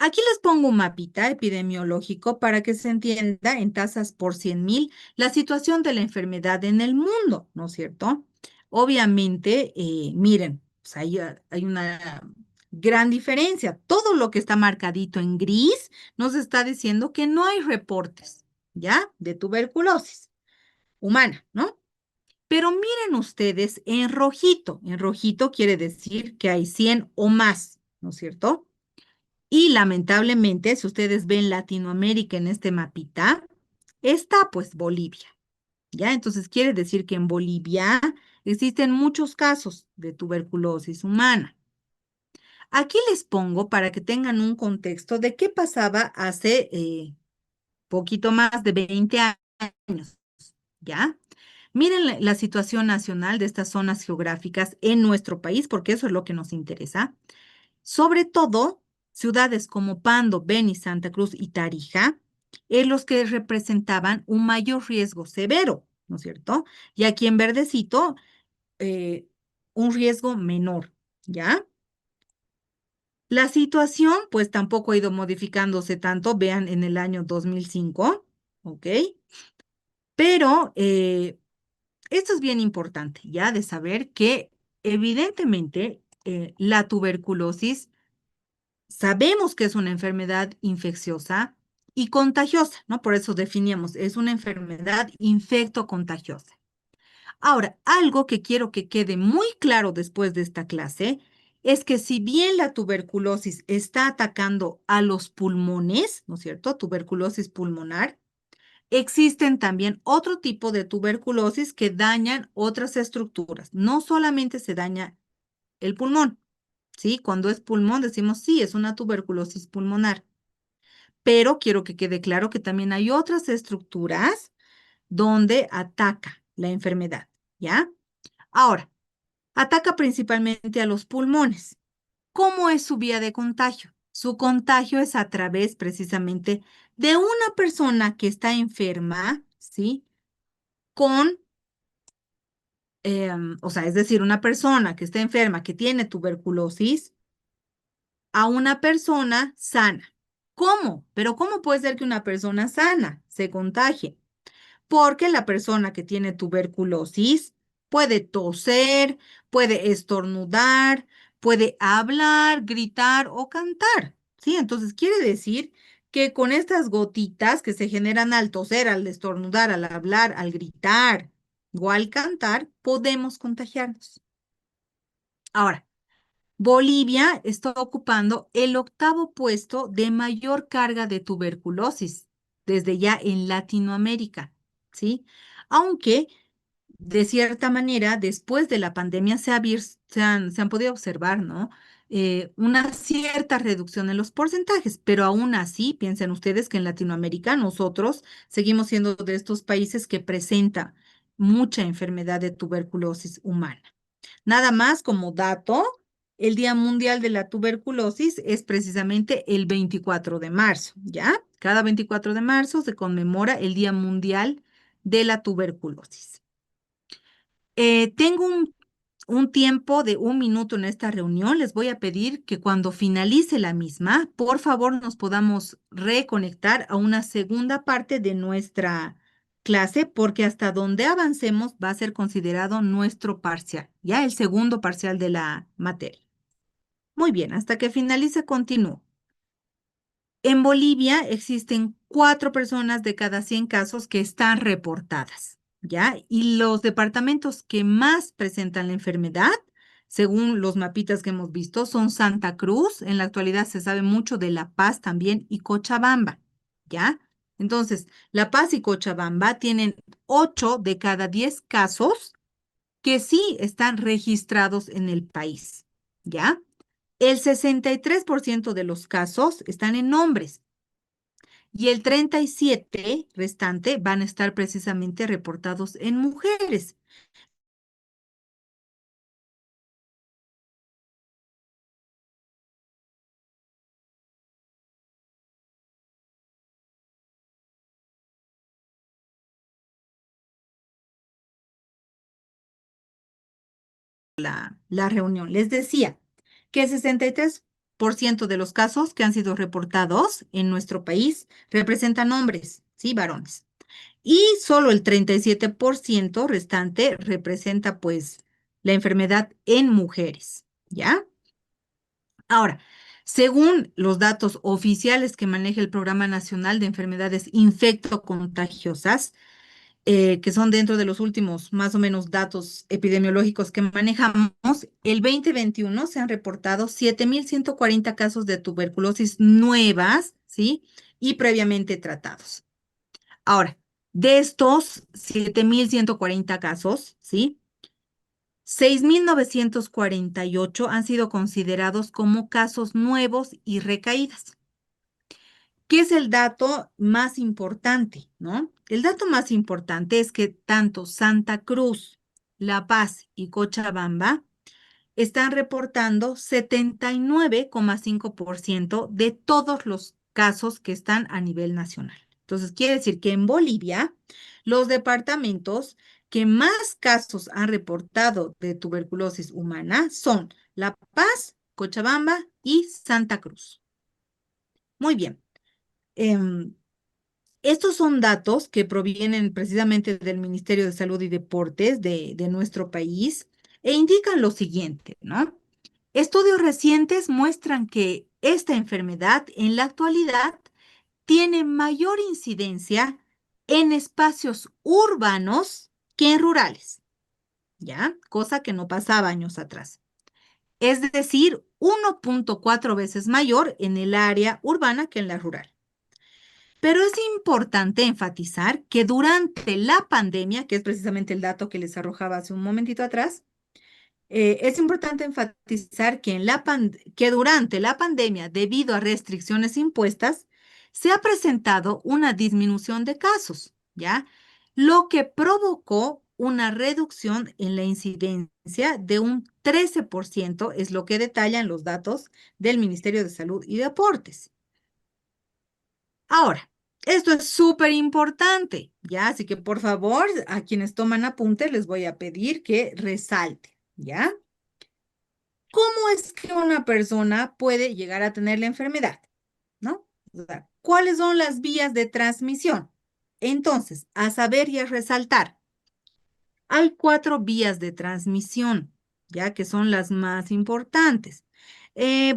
Aquí les pongo un mapita epidemiológico para que se entienda en tasas por 100,000 la situación de la enfermedad en el mundo, ¿no es cierto? Obviamente, miren, pues hay una gran diferencia. Todo lo que está marcadito en gris nos está diciendo que no hay reportes, ¿ya? De tuberculosis humana, ¿no? Pero miren ustedes en rojito. En rojito quiere decir que hay 100 o más, ¿no es cierto? Y lamentablemente, si ustedes ven Latinoamérica en este mapita, está pues Bolivia, ¿ya? Entonces quiere decir que en Bolivia existen muchos casos de tuberculosis humana. Aquí les pongo para que tengan un contexto de qué pasaba hace poquito más de 20 años, ¿ya? Miren la situación nacional de estas zonas geográficas en nuestro país, porque eso es lo que nos interesa. Sobre todo, ciudades como Pando, Beni, Santa Cruz y Tarija, en los que representaban un mayor riesgo severo, ¿no es cierto? Y aquí en verdecito, eh, un riesgo menor, ¿ya? La situación, pues tampoco ha ido modificándose tanto, vean en el año 2005, ¿ok? Pero esto es bien importante, ¿ya? De saber que evidentemente la tuberculosis sabemos que es una enfermedad infecciosa y contagiosa, ¿no? Por eso definíamos, es una enfermedad infectocontagiosa. Ahora, algo que quiero que quede muy claro después de esta clase es que si bien la tuberculosis está atacando a los pulmones, ¿no es cierto? Tuberculosis pulmonar, existen también otro tipo de tuberculosis que dañan otras estructuras. No solamente se daña el pulmón, ¿sí? Cuando es pulmón decimos, sí, es una tuberculosis pulmonar, pero quiero que quede claro que también hay otras estructuras donde ataca la enfermedad, ¿ya? Ahora, ataca principalmente a los pulmones. ¿Cómo es su vía de contagio? Su contagio es a través precisamente de una persona que está enferma, ¿sí? Con, o sea, es decir, una persona que está enferma, que tiene tuberculosis, a una persona sana. ¿Cómo? Pero ¿cómo puede ser que una persona sana se contagie? Porque la persona que tiene tuberculosis puede toser, puede estornudar, puede hablar, gritar o cantar, ¿sí? Entonces quiere decir que con estas gotitas que se generan al toser, al estornudar, al hablar, al gritar o al cantar, podemos contagiarnos. Ahora, Bolivia está ocupando el octavo puesto de mayor carga de tuberculosis desde ya en Latinoamérica, ¿sí? Aunque de cierta manera, después de la pandemia se han podido observar, ¿no? Una cierta reducción en los porcentajes, pero aún así, piensen ustedes que en Latinoamérica nosotros seguimos siendo de estos países que presenta mucha enfermedad de tuberculosis humana. Nada más como dato, el Día Mundial de la Tuberculosis es precisamente el 24 de marzo, ¿ya? Cada 24 de marzo se conmemora el Día Mundial de la Tuberculosis. Tengo un tiempo de 1 minuto en esta reunión. Les voy a pedir que cuando finalice la misma, por favor nos podamos reconectar a una segunda parte de nuestra clase, porque hasta donde avancemos va a ser considerado nuestro parcial, ya el segundo parcial de la materia. Muy bien, hasta que finalice continúo. En Bolivia existen 4 personas de cada 100 casos que están reportadas, ¿ya? Y los departamentos que más presentan la enfermedad, según los mapitas que hemos visto, son Santa Cruz, en la actualidad se sabe mucho de La Paz también, y Cochabamba, ¿ya? Entonces, La Paz y Cochabamba tienen 8 de cada 10 casos que sí están registrados en el país, ¿ya? El 63% de los casos están en hombres y el 37 restante van a estar precisamente reportados en mujeres. La reunión. Les decía que el 63% de los casos que han sido reportados en nuestro país representan hombres, sí, varones. Y solo el 37% restante representa pues la enfermedad en mujeres, ¿ya? Ahora, según los datos oficiales que maneja el Programa Nacional de Enfermedades Infectocontagiosas, que son dentro de los últimos más o menos datos epidemiológicos que manejamos, el 2021 se han reportado 7.140 casos de tuberculosis nuevas, ¿sí? Y previamente tratados. Ahora, de estos 7.140 casos, ¿sí? 6.948 han sido considerados como casos nuevos y recaídas. ¿Qué es el dato más importante, no? El dato más importante es que tanto Santa Cruz, La Paz y Cochabamba están reportando 79,5% de todos los casos que están a nivel nacional. Entonces, quiere decir que en Bolivia, los departamentos que más casos han reportado de tuberculosis humana son La Paz, Cochabamba y Santa Cruz. Muy bien. Em, Estos son datos que provienen precisamente del Ministerio de Salud y Deportes de nuestro país e indican lo siguiente, ¿no? Estudios recientes muestran que esta enfermedad en la actualidad tiene mayor incidencia en espacios urbanos que en rurales, ¿ya? Cosa que no pasaba años atrás. Es decir, 1,4 veces mayor en el área urbana que en la rural. Pero es importante enfatizar que durante la pandemia, que es precisamente el dato que les arrojaba hace un momentito atrás, es importante enfatizar que, que durante la pandemia, debido a restricciones impuestas, se ha presentado una disminución de casos, ¿ya? Lo que provocó una reducción en la incidencia de un 13%, es lo que detallan los datos del Ministerio de Salud y Deportes. Ahora, esto es súper importante, ¿ya? Así que por favor, a quienes toman apuntes, les voy a pedir que resalten, ¿ya? ¿Cómo es que una persona puede llegar a tener la enfermedad? ¿No? O sea, ¿cuáles son las vías de transmisión? Entonces, a saber y a resaltar, hay 4 vías de transmisión, ya que son las más importantes.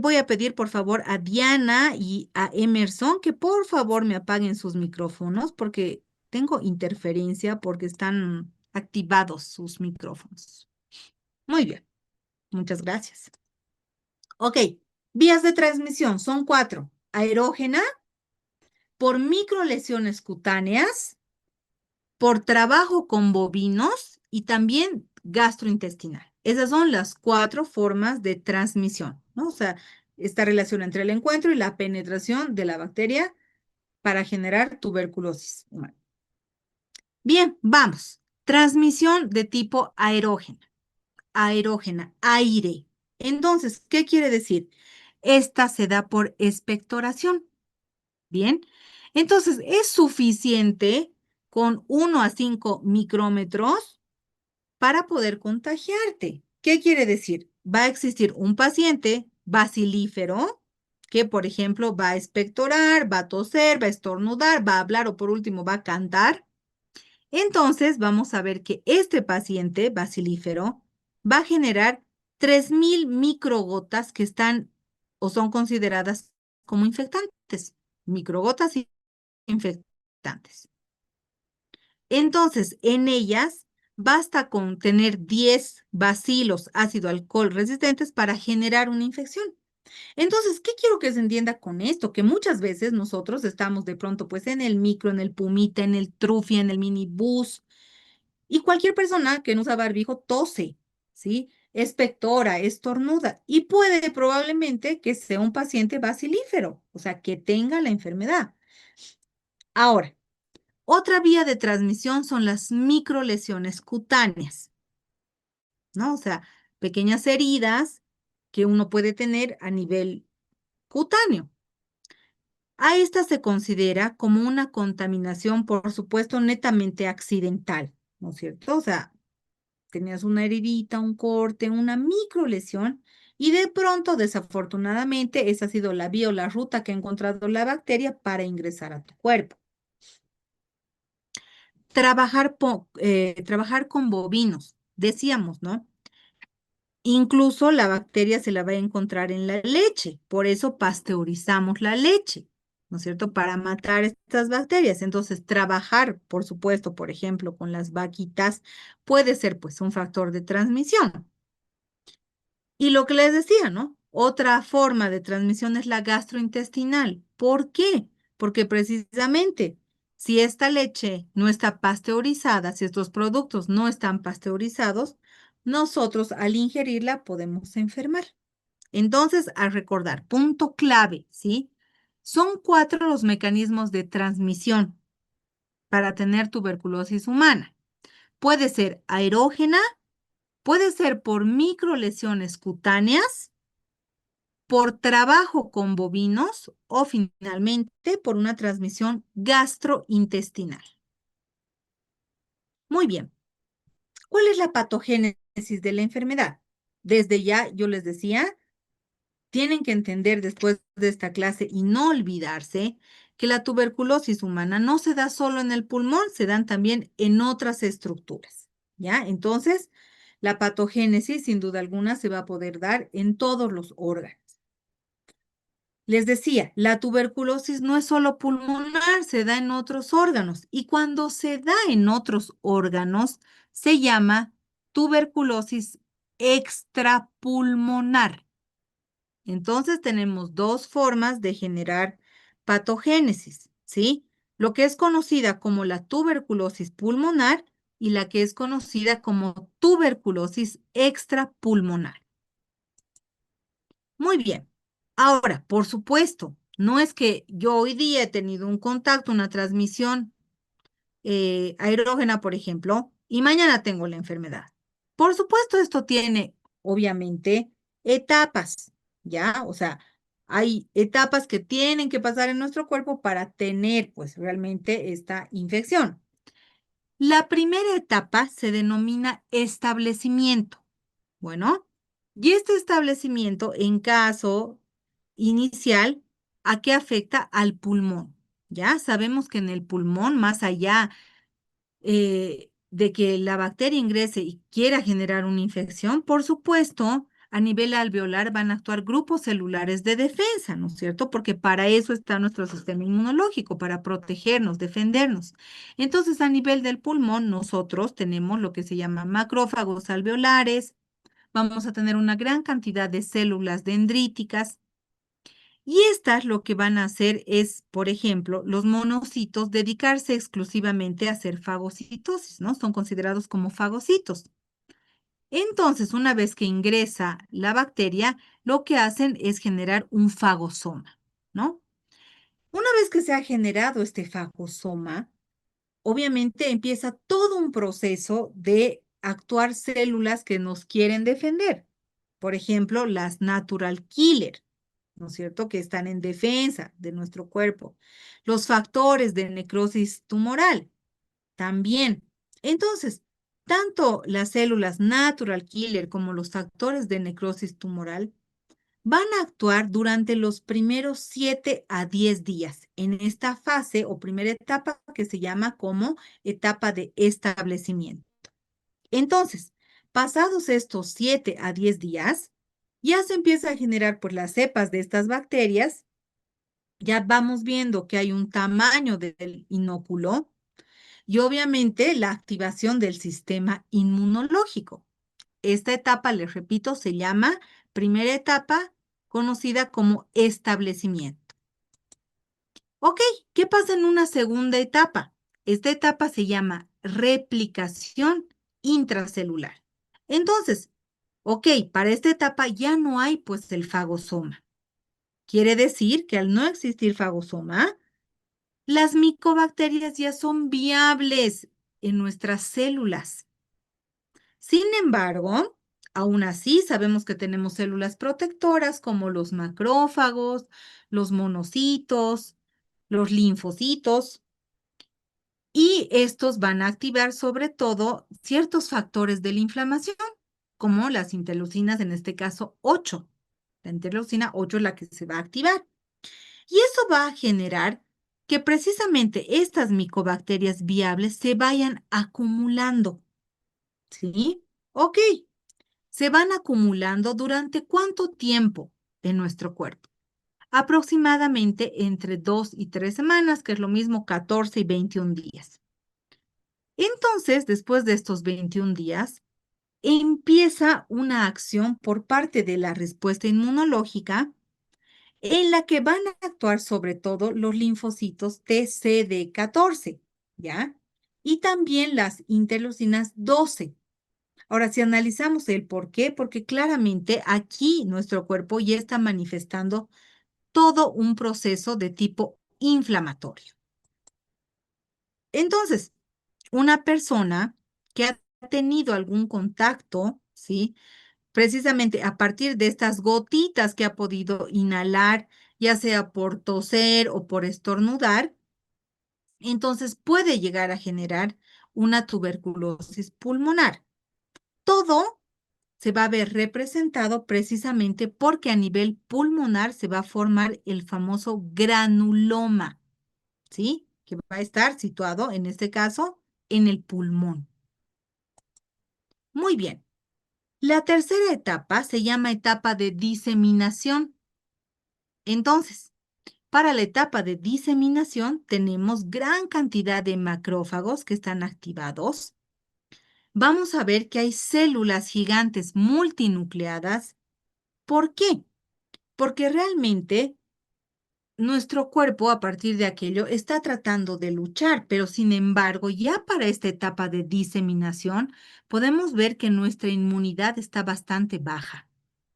Voy a pedir por favor a Diana y a Emerson que por favor me apaguen sus micrófonos porque tengo interferencia porque están activados sus micrófonos. Muy bien, muchas gracias. Ok, vías de transmisión son 4. Aerógena, por microlesiones cutáneas, por trabajo con bovinos y también gastrointestinal. Esas son las 4 formas de transmisión, ¿no? O sea, esta relación entre el encuentro y la penetración de la bacteria para generar tuberculosis humana. Bien, vamos. Transmisión de tipo aerógena. Aerógena, aire. Entonces, ¿qué quiere decir? Esta se da por expectoración. Bien, entonces es suficiente con 1 a 5 micrómetros para poder contagiarte. ¿Qué quiere decir? Va a existir un paciente bacilífero que, por ejemplo, va a expectorar, va a toser, va a estornudar, va a hablar o por último va a cantar. Entonces vamos a ver que este paciente bacilífero va a generar 3.000 microgotas que están o son consideradas como infectantes. Microgotas infectantes. Entonces, en ellas basta con tener 10 bacilos ácido alcohol resistentes para generar una infección. Entonces, ¿qué quiero que se entienda con esto? Que muchas veces nosotros estamos de pronto pues en el micro, en el Pumita, en el Trufi, en el minibús y cualquier persona que no usa barbijo tose, ¿sí? Expectora, estornuda y puede probablemente que sea un paciente bacilífero, o sea, que tenga la enfermedad. Ahora, otra vía de transmisión son las microlesiones cutáneas, ¿no? O sea, pequeñas heridas que uno puede tener a nivel cutáneo. A esta se considera como una contaminación, por supuesto, netamente accidental, ¿no es cierto? O sea, tenías una heridita, un corte, una microlesión y de pronto, desafortunadamente, esa ha sido la vía o la ruta que ha encontrado la bacteria para ingresar a tu cuerpo. Trabajar con bovinos, decíamos, ¿no? Incluso la bacteria se la va a encontrar en la leche, por eso pasteurizamos la leche, ¿no es cierto? Para matar estas bacterias. Entonces, trabajar, por supuesto, por ejemplo, con las vaquitas puede ser pues un factor de transmisión. Y lo que les decía, ¿no? Otra forma de transmisión es la gastrointestinal. ¿Por qué? Porque precisamente si esta leche no está pasteurizada, si estos productos no están pasteurizados, nosotros al ingerirla podemos enfermar. Entonces, a recordar, punto clave, ¿sí? Son cuatro los mecanismos de transmisión para tener tuberculosis humana. Puede ser aerógena, puede ser por microlesiones cutáneas, por trabajo con bovinos o finalmente por una transmisión gastrointestinal. Muy bien. ¿Cuál es la patogénesis de la enfermedad? Desde ya yo les decía, tienen que entender después de esta clase y no olvidarse que la tuberculosis humana no se da solo en el pulmón, se dan también en otras estructuras. ¿Ya? Entonces, la patogénesis, sin duda alguna, se va a poder dar en todos los órganos. Les decía, la tuberculosis no es solo pulmonar, se da en otros órganos. Y cuando se da en otros órganos, se llama tuberculosis extrapulmonar. Entonces tenemos dos formas de generar patogénesis, ¿sí? Lo que es conocida como la tuberculosis pulmonar y la que es conocida como tuberculosis extrapulmonar. Muy bien. Ahora, por supuesto, no es que yo hoy día he tenido un contacto, una transmisión aerógena, por ejemplo, y mañana tengo la enfermedad. Por supuesto, esto tiene, obviamente, etapas, ¿ya? O sea, hay etapas que tienen que pasar en nuestro cuerpo para tener, pues, realmente esta infección. La primera etapa se denomina establecimiento. Bueno, y este establecimiento, en caso inicial, ¿a qué afecta al pulmón? Ya sabemos que en el pulmón, más allá de que la bacteria ingrese y quiera generar una infección, por supuesto, a nivel alveolar van a actuar grupos celulares de defensa, ¿no es cierto? Porque para eso está nuestro sistema inmunológico, para protegernos, defendernos. Entonces, a nivel del pulmón, nosotros tenemos lo que se llama macrófagos alveolares, vamos a tener una gran cantidad de células dendríticas y estas lo que van a hacer es, por ejemplo, los monocitos dedicarse exclusivamente a hacer fagocitosis, ¿no? Son considerados como fagocitos. Entonces, una vez que ingresa la bacteria, lo que hacen es generar un fagosoma, ¿no? Una vez que se ha generado este fagosoma, obviamente empieza todo un proceso de actuar células que nos quieren defender. Por ejemplo, las natural killer, ¿no es cierto? Que están en defensa de nuestro cuerpo. Los factores de necrosis tumoral también. Entonces, tanto las células natural killer como los factores de necrosis tumoral van a actuar durante los primeros 7 a 10 días en esta fase o primera etapa que se llama como etapa de establecimiento. Entonces, pasados estos 7 a 10 días, ya se empieza a generar por las cepas de estas bacterias, ya vamos viendo que hay un tamaño del inóculo y obviamente la activación del sistema inmunológico. Esta etapa, les repito, se llama primera etapa conocida como establecimiento. Ok, ¿qué pasa en una segunda etapa? Esta etapa se llama replicación intracelular. Entonces, ok, para esta etapa ya no hay pues el fagosoma. Quiere decir que al no existir fagosoma, las micobacterias ya son viables en nuestras células. Sin embargo, aún así sabemos que tenemos células protectoras como los macrófagos, los monocitos, los linfocitos, y estos van a activar sobre todo ciertos factores de la inflamación, como las interleucinas, en este caso 8. La interleucina 8 es la que se va a activar. Y eso va a generar que precisamente estas micobacterias viables se vayan acumulando. ¿Sí? Ok, se van acumulando durante cuánto tiempo en nuestro cuerpo. aproximadamente entre 2 y 3 semanas, que es lo mismo 14 y 21 días. Entonces, después de estos 21 días, empieza una acción por parte de la respuesta inmunológica en la que van a actuar sobre todo los linfocitos TCD14, ¿ya? Y también las interleucinas 12. Ahora, si analizamos el por qué, porque claramente aquí nuestro cuerpo ya está manifestando todo un proceso de tipo inflamatorio. Entonces, una persona que ha tenido algún contacto, ¿sí? Precisamente a partir de estas gotitas que ha podido inhalar, ya sea por toser o por estornudar, entonces puede llegar a generar una tuberculosis pulmonar. Todo se va a ver representado precisamente porque a nivel pulmonar se va a formar el famoso granuloma, ¿sí? Que va a estar situado, en este caso, en el pulmón. Muy bien. La tercera etapa se llama etapa de diseminación. Entonces, para la etapa de diseminación tenemos gran cantidad de macrófagos que están activados. Vamos a ver que hay células gigantes multinucleadas. ¿Por qué? Porque realmente nuestro cuerpo a partir de aquello está tratando de luchar, pero sin embargo, ya para esta etapa de diseminación, podemos ver que nuestra inmunidad está bastante baja,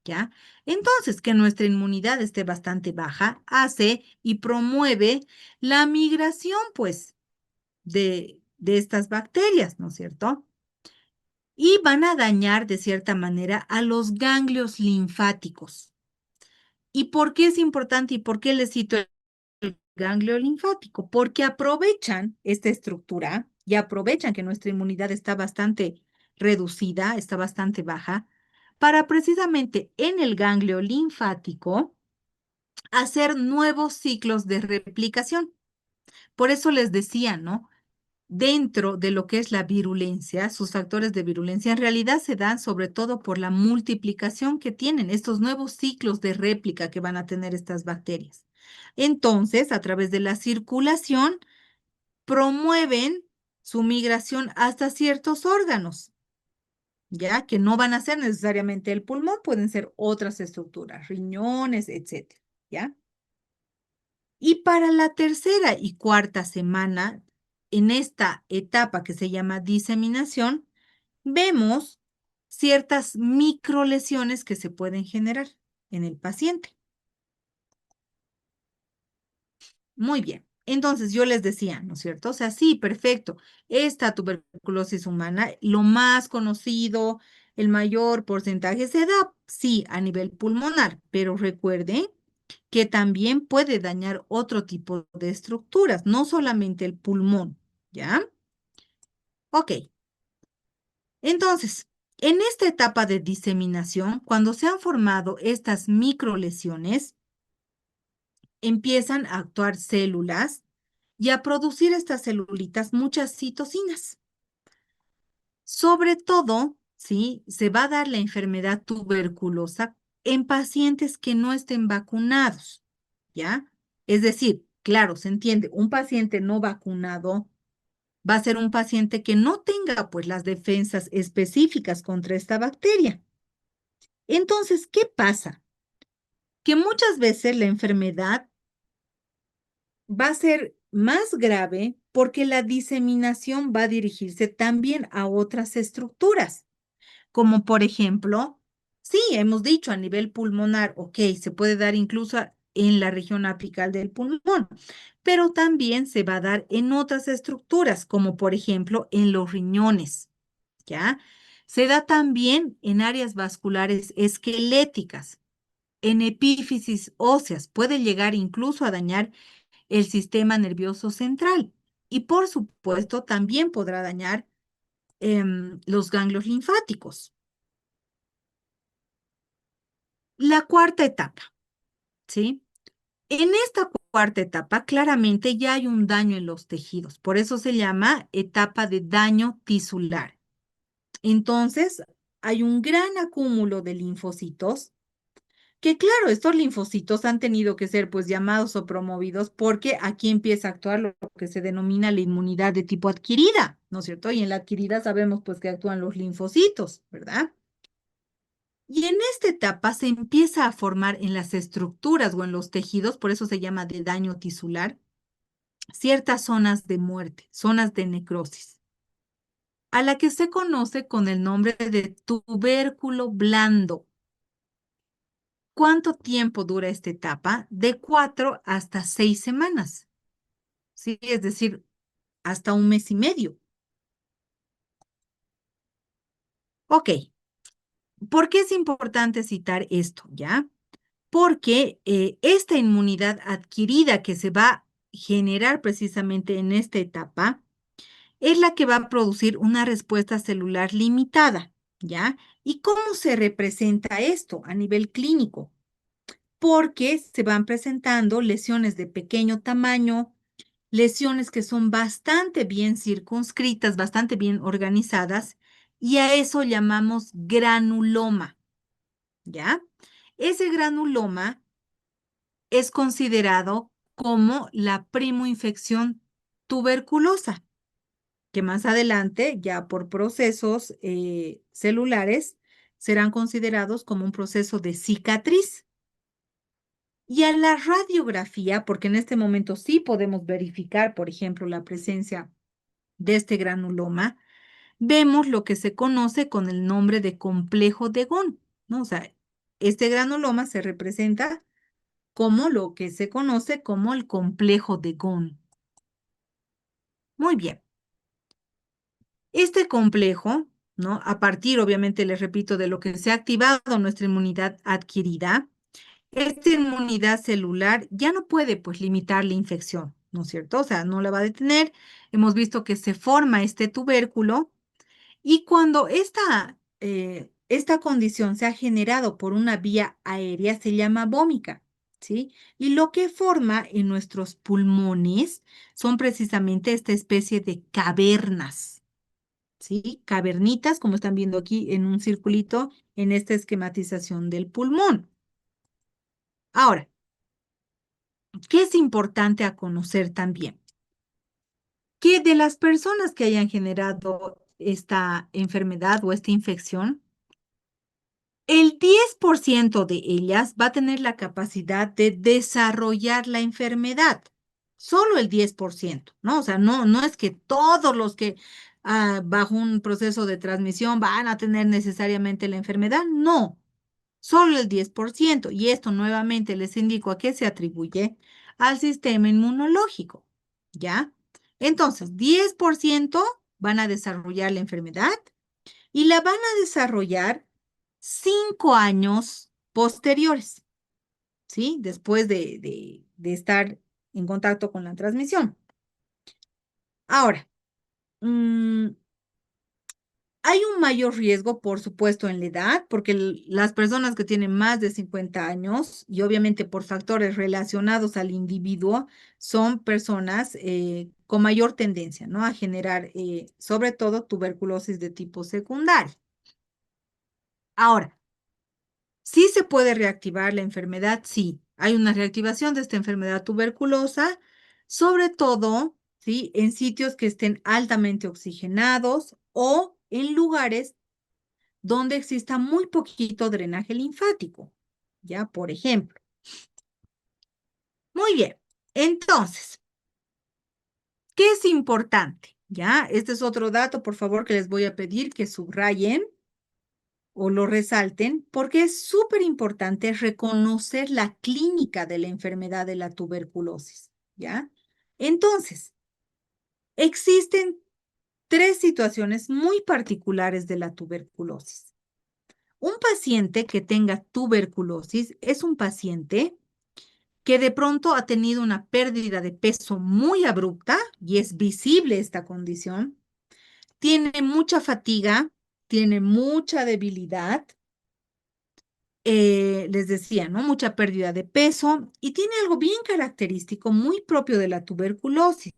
¿ya? Entonces, que nuestra inmunidad esté bastante baja hace y promueve la migración, pues, de estas bacterias, ¿no es cierto? Y van a dañar de cierta manera a los ganglios linfáticos. ¿Y por qué es importante y por qué les cito el ganglio linfático? Porque aprovechan esta estructura y aprovechan que nuestra inmunidad está bastante reducida, está bastante baja, para precisamente en el ganglio linfático hacer nuevos ciclos de replicación. Por eso les decía, ¿no? Dentro de lo que es la virulencia, sus factores de virulencia en realidad se dan sobre todo por la multiplicación que tienen, estos nuevos ciclos de réplica que van a tener estas bacterias. Entonces, a través de la circulación, promueven su migración hasta ciertos órganos, ya que no van a ser necesariamente el pulmón, pueden ser otras estructuras, riñones, etcétera, ¿ya? Y para la tercera y cuarta semana, en esta etapa que se llama diseminación, vemos ciertas microlesiones que se pueden generar en el paciente. Muy bien. Entonces yo les decía, ¿no es cierto? O sea, sí, perfecto. Esta tuberculosis humana, lo más conocido, el mayor porcentaje se da, sí, a nivel pulmonar, pero recuerde que también puede dañar otro tipo de estructuras, no solamente el pulmón, ¿ya? Ok, entonces, en esta etapa de diseminación, cuando se han formado estas microlesiones, empiezan a actuar células y a producir estas celulitas muchas citocinas. Sobre todo, ¿sí? Se va a dar la enfermedad tuberculosa en pacientes que no estén vacunados, ¿ya? Es decir, claro, se entiende, un paciente no vacunado va a ser un paciente que no tenga pues las defensas específicas contra esta bacteria. Entonces, ¿qué pasa? Que muchas veces la enfermedad va a ser más grave porque la diseminación va a dirigirse también a otras estructuras, como por ejemplo, sí, hemos dicho a nivel pulmonar, ok, se puede dar incluso en la región apical del pulmón, pero también se va a dar en otras estructuras, como por ejemplo en los riñones, ¿ya? Se da también en áreas vasculares esqueléticas, en epífisis óseas, puede llegar incluso a dañar el sistema nervioso central y por supuesto también podrá dañar los ganglios linfáticos. La cuarta etapa, ¿sí? En esta cuarta etapa claramente ya hay un daño en los tejidos, por eso se llama etapa de daño tisular. Entonces, hay un gran acúmulo de linfocitos, Que claro, estos linfocitos han tenido que ser pues llamados o promovidos porque aquí empieza a actuar lo que se denomina la inmunidad de tipo adquirida, ¿no es cierto? Y en la adquirida sabemos pues que actúan los linfocitos, ¿verdad? Y en esta etapa se empieza a formar en las estructuras o en los tejidos, por eso se llama de daño tisular, ciertas zonas de muerte, zonas de necrosis, a la que se conoce con el nombre de tubérculo blando. ¿Cuánto tiempo dura esta etapa? De 4 hasta 6 semanas, ¿sí? Es decir, hasta un mes y medio. Ok, ¿por qué es importante citar esto, ya? Porque esta inmunidad adquirida que se va a generar precisamente en esta etapa es la que va a producir una respuesta celular limitada, ¿ya? ¿Y cómo se representa esto a nivel clínico? Porque se van presentando lesiones de pequeño tamaño, lesiones que son bastante bien circunscritas, bastante bien organizadas, y a eso llamamos granuloma, ¿ya? Ese granuloma es considerado como la primoinfección tuberculosa, que más adelante, ya por procesos celulares, serán considerados como un proceso de cicatriz. Y a la radiografía, porque en este momento sí podemos verificar, por ejemplo, la presencia de este granuloma, vemos lo que se conoce con el nombre de complejo de Ghon, ¿no? O sea, este granuloma se representa como lo que se conoce como el complejo de Ghon. Muy bien. Este complejo, ¿no? A partir, obviamente, les repito, de lo que se ha activado nuestra inmunidad adquirida, esta inmunidad celular ya no puede, pues, limitar la infección, ¿no es cierto? O sea, no la va a detener. Hemos visto que se forma este tubérculo y cuando esta condición se ha generado por una vía aérea, se llama vómica, ¿sí? Y lo que forma en nuestros pulmones son precisamente esta especie de cavernas, ¿sí? Cavernitas, como están viendo aquí en un circulito, en esta esquematización del pulmón. Ahora, ¿qué es importante a conocer también? Que de las personas que hayan generado esta enfermedad o esta infección, el 10% de ellas va a tener la capacidad de desarrollar la enfermedad. Solo el 10%, ¿no? O sea, no es que todos los que bajo un proceso de transmisión van a tener necesariamente la enfermedad. No, solo el 10%. Y esto nuevamente les indico a qué se atribuye al sistema inmunológico, ¿ya? Entonces, 10% van a desarrollar la enfermedad y la van a desarrollar 5 años posteriores, ¿sí? Después de estar en contacto con la transmisión. Ahora, mm, hay un mayor riesgo, por supuesto, en la edad, porque las personas que tienen más de 50 años y obviamente por factores relacionados al individuo, son personas con mayor tendencia, ¿no? A generar, sobre todo, tuberculosis de tipo secundario. Ahora, ¿sí se puede reactivar la enfermedad? Sí, hay una reactivación de esta enfermedad tuberculosa, sobre todo, ¿sí? En sitios que estén altamente oxigenados o en lugares donde exista muy poquito drenaje linfático, ¿ya? Por ejemplo. Muy bien. Entonces, ¿qué es importante? ¿Ya? Este es otro dato, por favor, que les voy a pedir que subrayen o lo resalten, porque es súper importante reconocer la clínica de la enfermedad de la tuberculosis, ¿ya? Entonces, existen 3 situaciones muy particulares de la tuberculosis. Un paciente que tenga tuberculosis es un paciente que de pronto ha tenido una pérdida de peso muy abrupta y es visible esta condición, tiene mucha fatiga, tiene mucha debilidad, les decía, ¿no? Mucha pérdida de peso y tiene algo bien característico, muy propio de la tuberculosis,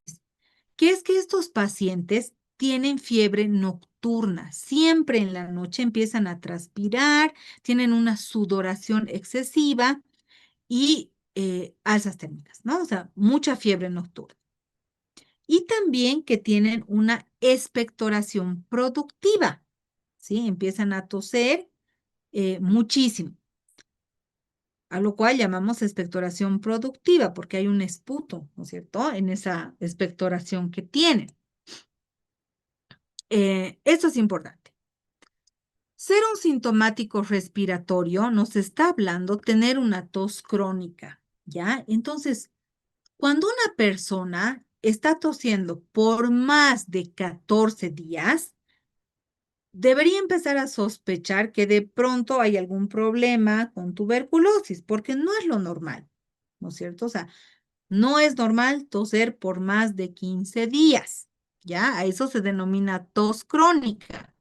que es que estos pacientes tienen fiebre nocturna. Siempre en la noche empiezan a transpirar, tienen una sudoración excesiva y alzas térmicas, ¿no? O sea, mucha fiebre nocturna. Y también que tienen una expectoración productiva, ¿sí? Empiezan a toser muchísimo, a lo cual llamamos expectoración productiva, porque hay un esputo, ¿no es cierto?, en esa expectoración que tienen. Esto es importante. Ser un sintomático respiratorio nos está hablando tener una tos crónica, ¿ya? Entonces, cuando una persona está tosiendo por más de 14 días, debería empezar a sospechar que de pronto hay algún problema con tuberculosis, porque no es lo normal, ¿no es cierto? O sea, no es normal toser por más de 15 días, ¿ya? A eso se denomina tos crónica.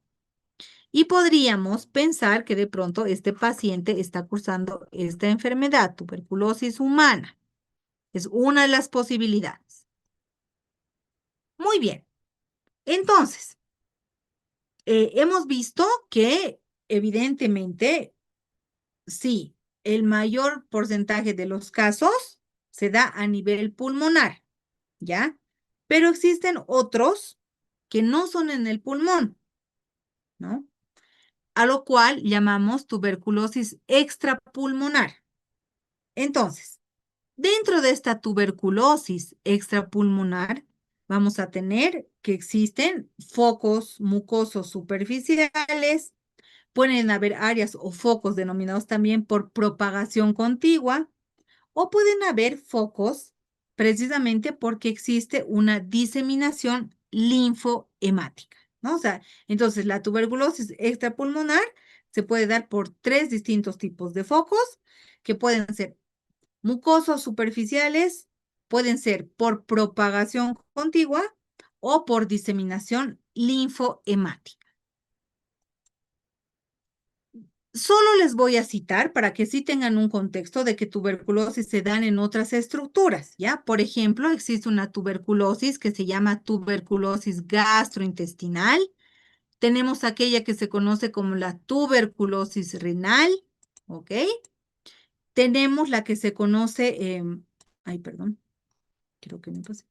Y podríamos pensar que de pronto este paciente está cursando esta enfermedad, tuberculosis humana. Es una de las posibilidades. Muy bien. Entonces, hemos visto que evidentemente, sí, el mayor porcentaje de los casos se da a nivel pulmonar, ¿ya? Pero existen otros que no son en el pulmón, ¿no? A lo cual llamamos tuberculosis extrapulmonar. Entonces, dentro de esta tuberculosis extrapulmonar, vamos a tener que existen focos mucosos superficiales, pueden haber áreas o focos denominados también por propagación contigua, o pueden haber focos precisamente porque existe una diseminación linfohemática, ¿no? O sea, entonces la tuberculosis extrapulmonar se puede dar por tres distintos tipos de focos que pueden ser mucosos superficiales, pueden ser por propagación contigua o por diseminación linfohemática. Solo les voy a citar para que sí tengan un contexto de que tuberculosis se dan en otras estructuras, ¿ya? Por ejemplo, existe una tuberculosis que se llama tuberculosis gastrointestinal. Tenemos aquella que se conoce como la tuberculosis renal, ¿ok? Tenemos la que se conoce, ay, perdón, creo que me pasé.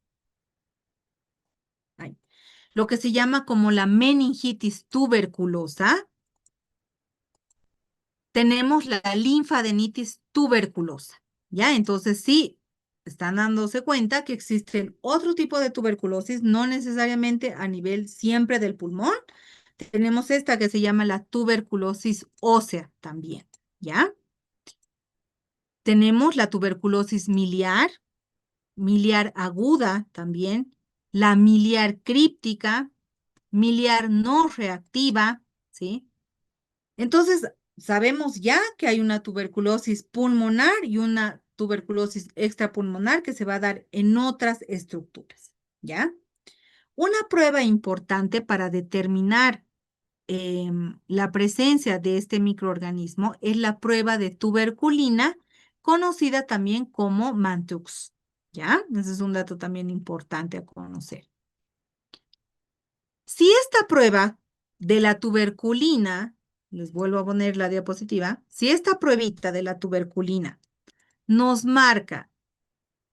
Ay, lo que se llama como la meningitis tuberculosa. Tenemos la linfadenitis tuberculosa, ¿ya? Entonces sí, están dándose cuenta que existen otro tipo de tuberculosis, no necesariamente a nivel siempre del pulmón. Tenemos esta que se llama la tuberculosis ósea también, ¿ya? Tenemos la tuberculosis miliar, miliar aguda también, la miliar críptica, miliar no reactiva, ¿sí? Entonces, sabemos ya que hay una tuberculosis pulmonar y una tuberculosis extrapulmonar que se va a dar en otras estructuras, ¿ya? Una prueba importante para determinar la presencia de este microorganismo es la prueba de tuberculina, conocida también como Mantux, ¿ya? Ese es un dato también importante a conocer. Si esta prueba de la tuberculina, les vuelvo a poner la diapositiva, si esta pruebita de la tuberculina nos marca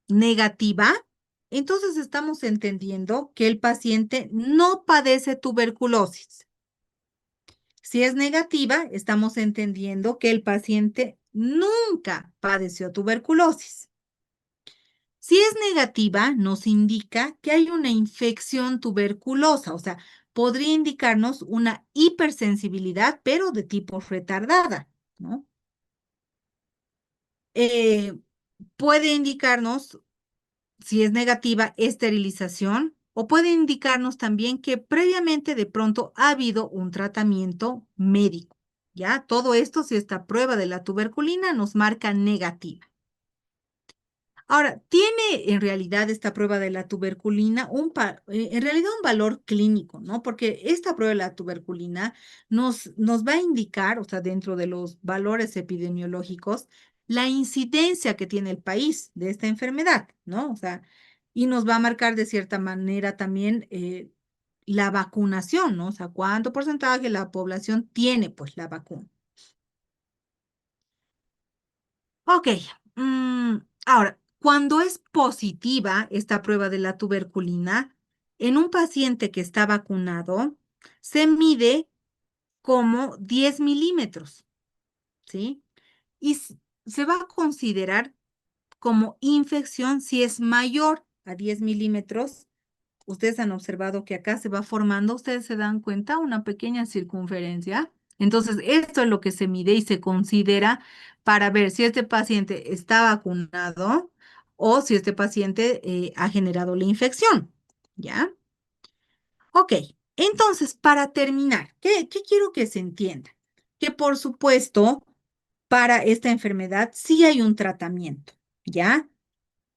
negativa, entonces estamos entendiendo que el paciente no padece tuberculosis. Si es negativa, estamos entendiendo que el paciente nunca padeció tuberculosis. Si es negativa, nos indica que hay una infección tuberculosa, o sea, podría indicarnos una hipersensibilidad, pero de tipo retardada, ¿no? Eh, puede indicarnos, si es negativa, esterilización, o puede indicarnos también que previamente de pronto ha habido un tratamiento médico, ¿ya? Todo esto, si esta prueba de la tuberculina nos marca negativa. Ahora, tiene en realidad esta prueba de la tuberculina en realidad un valor clínico, ¿no? Porque esta prueba de la tuberculina nos va a indicar, o sea, dentro de los valores epidemiológicos, la incidencia que tiene el país de esta enfermedad, ¿no? O sea, y nos va a marcar de cierta manera también la vacunación, ¿no? O sea, cuánto porcentaje de la población tiene pues la vacuna. Ok, mm, ahora, cuando es positiva esta prueba de la tuberculina, en un paciente que está vacunado, se mide como 10 milímetros, ¿sí? Y se va a considerar como infección si es mayor a 10 milímetros. Ustedes han observado que acá se va formando, ustedes se dan cuenta, una pequeña circunferencia. Entonces, esto es lo que se mide y se considera para ver si este paciente está vacunado o si este paciente ha generado la infección. ¿Ya? Ok, entonces, para terminar, ¿qué quiero que se entienda? Que por supuesto, para esta enfermedad sí hay un tratamiento, ¿ya?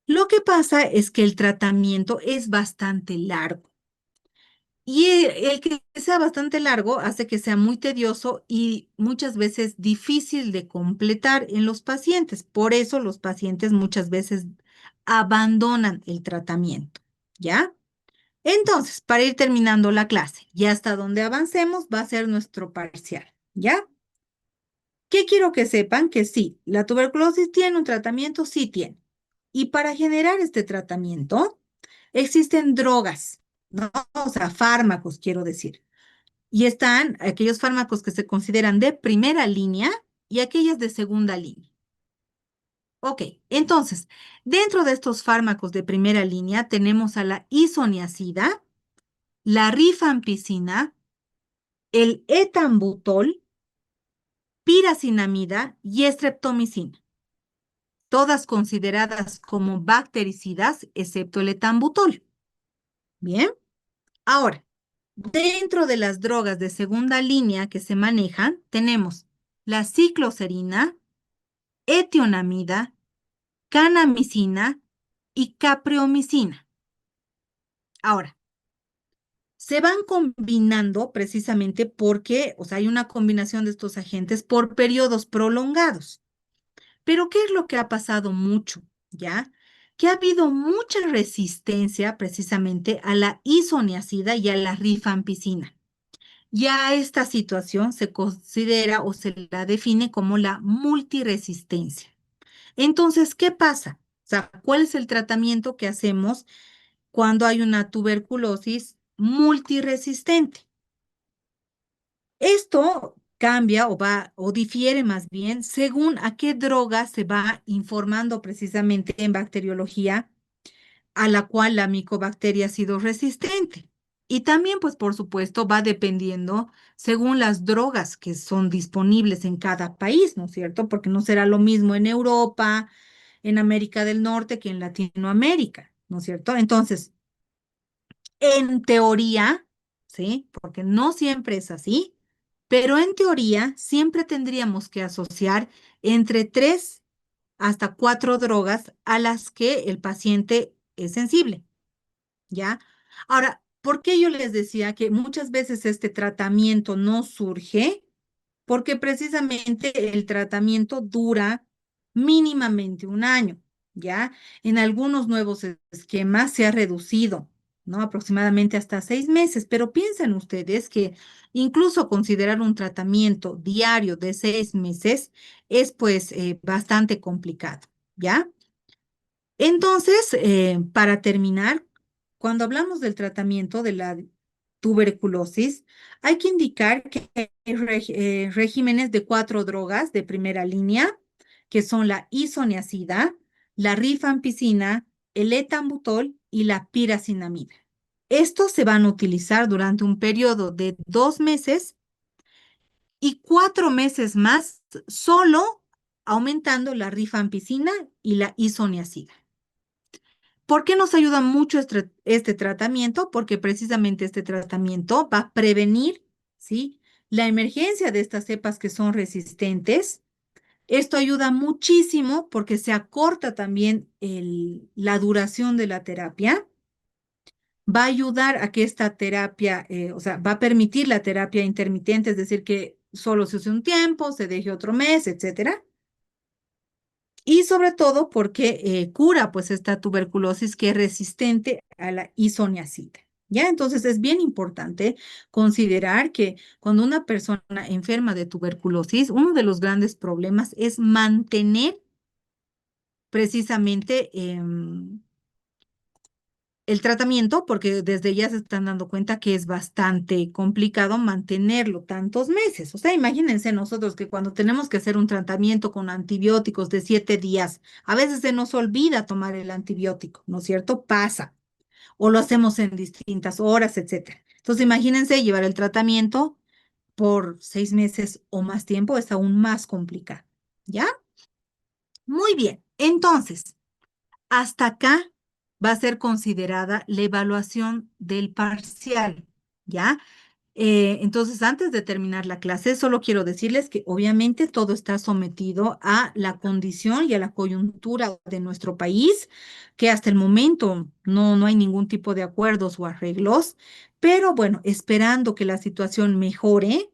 Lo que pasa es que el tratamiento es bastante largo. Y el que sea bastante largo hace que sea muy tedioso y muchas veces difícil de completar en los pacientes. Por eso los pacientes muchas veces abandonan el tratamiento, ¿ya? Entonces, para ir terminando la clase y hasta donde avancemos va a ser nuestro parcial, ¿ya? ¿Qué quiero que sepan? Que sí, la tuberculosis tiene un tratamiento, sí tiene. Y para generar este tratamiento existen drogas, ¿no? O sea, fármacos, quiero decir. Y están aquellos fármacos que se consideran de primera línea y aquellas de segunda línea. Ok, entonces, dentro de estos fármacos de primera línea tenemos a la isoniazida, la rifampicina, el etambutol, piracinamida y estreptomicina, todas consideradas como bactericidas, excepto el etambutol. Bien, ahora, dentro de las drogas de segunda línea que se manejan, tenemos la cicloserina, etionamida, canamicina y capreomicina. Ahora, se van combinando precisamente porque, o sea, hay una combinación de estos agentes por periodos prolongados. Pero ¿qué es lo que ha pasado mucho? ¿Ya? Que ha habido mucha resistencia precisamente a la isoniazida y a la rifampicina. Ya esta situación se considera o se la define como la multiresistencia. Entonces, ¿qué pasa? O sea, ¿cuál es el tratamiento que hacemos cuando hay una tuberculosis multiresistente? Esto cambia o va o difiere más bien según a qué droga se va informando precisamente en bacteriología a la cual la micobacteria ha sido resistente. Y también, pues por supuesto, va dependiendo según las drogas que son disponibles en cada país, ¿no es cierto? Porque no será lo mismo en Europa, en América del Norte que en Latinoamérica, ¿no es cierto? Entonces, en teoría, ¿sí? Porque no siempre es así, pero en teoría siempre tendríamos que asociar entre 3 hasta 4 drogas a las que el paciente es sensible, ¿ya? Ahora, ¿por qué yo les decía que muchas veces este tratamiento no surge? Porque precisamente el tratamiento dura mínimamente un año, ¿ya? En algunos nuevos esquemas se ha reducido, ¿no? Aproximadamente hasta 6 meses, pero piensen ustedes que incluso considerar un tratamiento diario de 6 meses es pues bastante complicado, ¿ya? Entonces, para terminar, cuando hablamos del tratamiento de la tuberculosis, hay que indicar que hay regímenes de 4 drogas de primera línea, que son la isoniazida, la rifampicina, el etambutol y la piracinamida. Estos se van a utilizar durante un periodo de 2 meses y 4 meses más, solo aumentando la rifampicina y la isoniazida. ¿Por qué nos ayuda mucho este tratamiento? Porque precisamente este tratamiento va a prevenir, ¿sí? La emergencia de estas cepas que son resistentes. Esto ayuda muchísimo porque se acorta también la duración de la terapia. Va a ayudar a que esta terapia, o sea, va a permitir la terapia intermitente, es decir, que solo se use un tiempo, se deje otro mes, etcétera. Y sobre todo porque cura pues esta tuberculosis que es resistente a la isoniazida. ¿Ya? Entonces es bien importante considerar que cuando una persona enferma de tuberculosis, uno de los grandes problemas es mantener precisamente el tratamiento, porque desde ya se están dando cuenta que es bastante complicado mantenerlo tantos meses. O sea, imagínense nosotros que cuando tenemos que hacer un tratamiento con antibióticos de 7 días, a veces se nos olvida tomar el antibiótico, ¿no es cierto? Pasa. O lo hacemos en distintas horas, etcétera. Entonces, imagínense llevar el tratamiento por 6 meses o más tiempo, es aún más complicado. ¿Ya? Muy bien. Entonces, hasta acá va a ser considerada la evaluación del parcial, ¿ya? Entonces, antes de terminar la clase, solo quiero decirles que obviamente todo está sometido a la condición y a la coyuntura de nuestro país, que hasta el momento no hay ningún tipo de acuerdos o arreglos, pero bueno, esperando que la situación mejore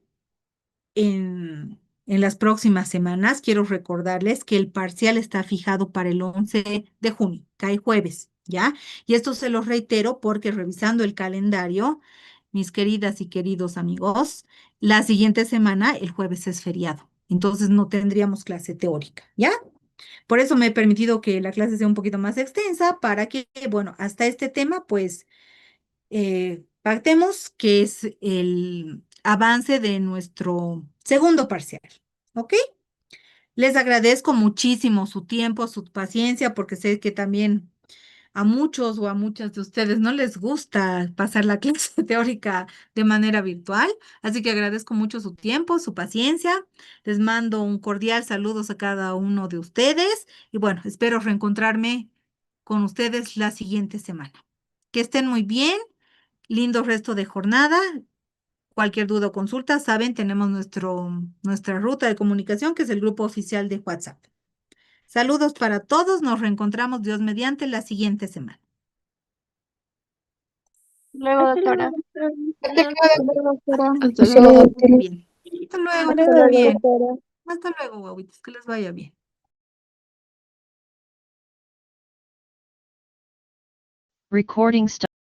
en las próximas semanas, quiero recordarles que el parcial está fijado para el 11 de junio, cae jueves, ¿ya? Y esto se lo reitero porque revisando el calendario, mis queridas y queridos amigos, la siguiente semana, el jueves es feriado, entonces no tendríamos clase teórica, ¿ya? Por eso me he permitido que la clase sea un poquito más extensa para que, bueno, hasta este tema, pues pactemos que es el avance de nuestro segundo parcial. ¿Ok? Les agradezco muchísimo su tiempo, su paciencia, porque sé que también a muchos o a muchas de ustedes no les gusta pasar la clase teórica de manera virtual. Así que agradezco mucho su tiempo, su paciencia. Les mando un cordial saludos a cada uno de ustedes y bueno, espero reencontrarme con ustedes la siguiente semana. Que estén muy bien. Lindo resto de jornada. Cualquier duda o consulta, saben, tenemos nuestra ruta de comunicación, que es el grupo oficial de WhatsApp. Saludos para todos. Nos reencontramos, Dios mediante, la siguiente semana. Luego, Hasta luego, doctora. doctora. Hasta luego, doctora. Hasta luego, doctora. Bien. Hasta luego, que Hasta esté luego, bien. doctora. Hasta luego, guaguitos, que les vaya bien. Recording stop.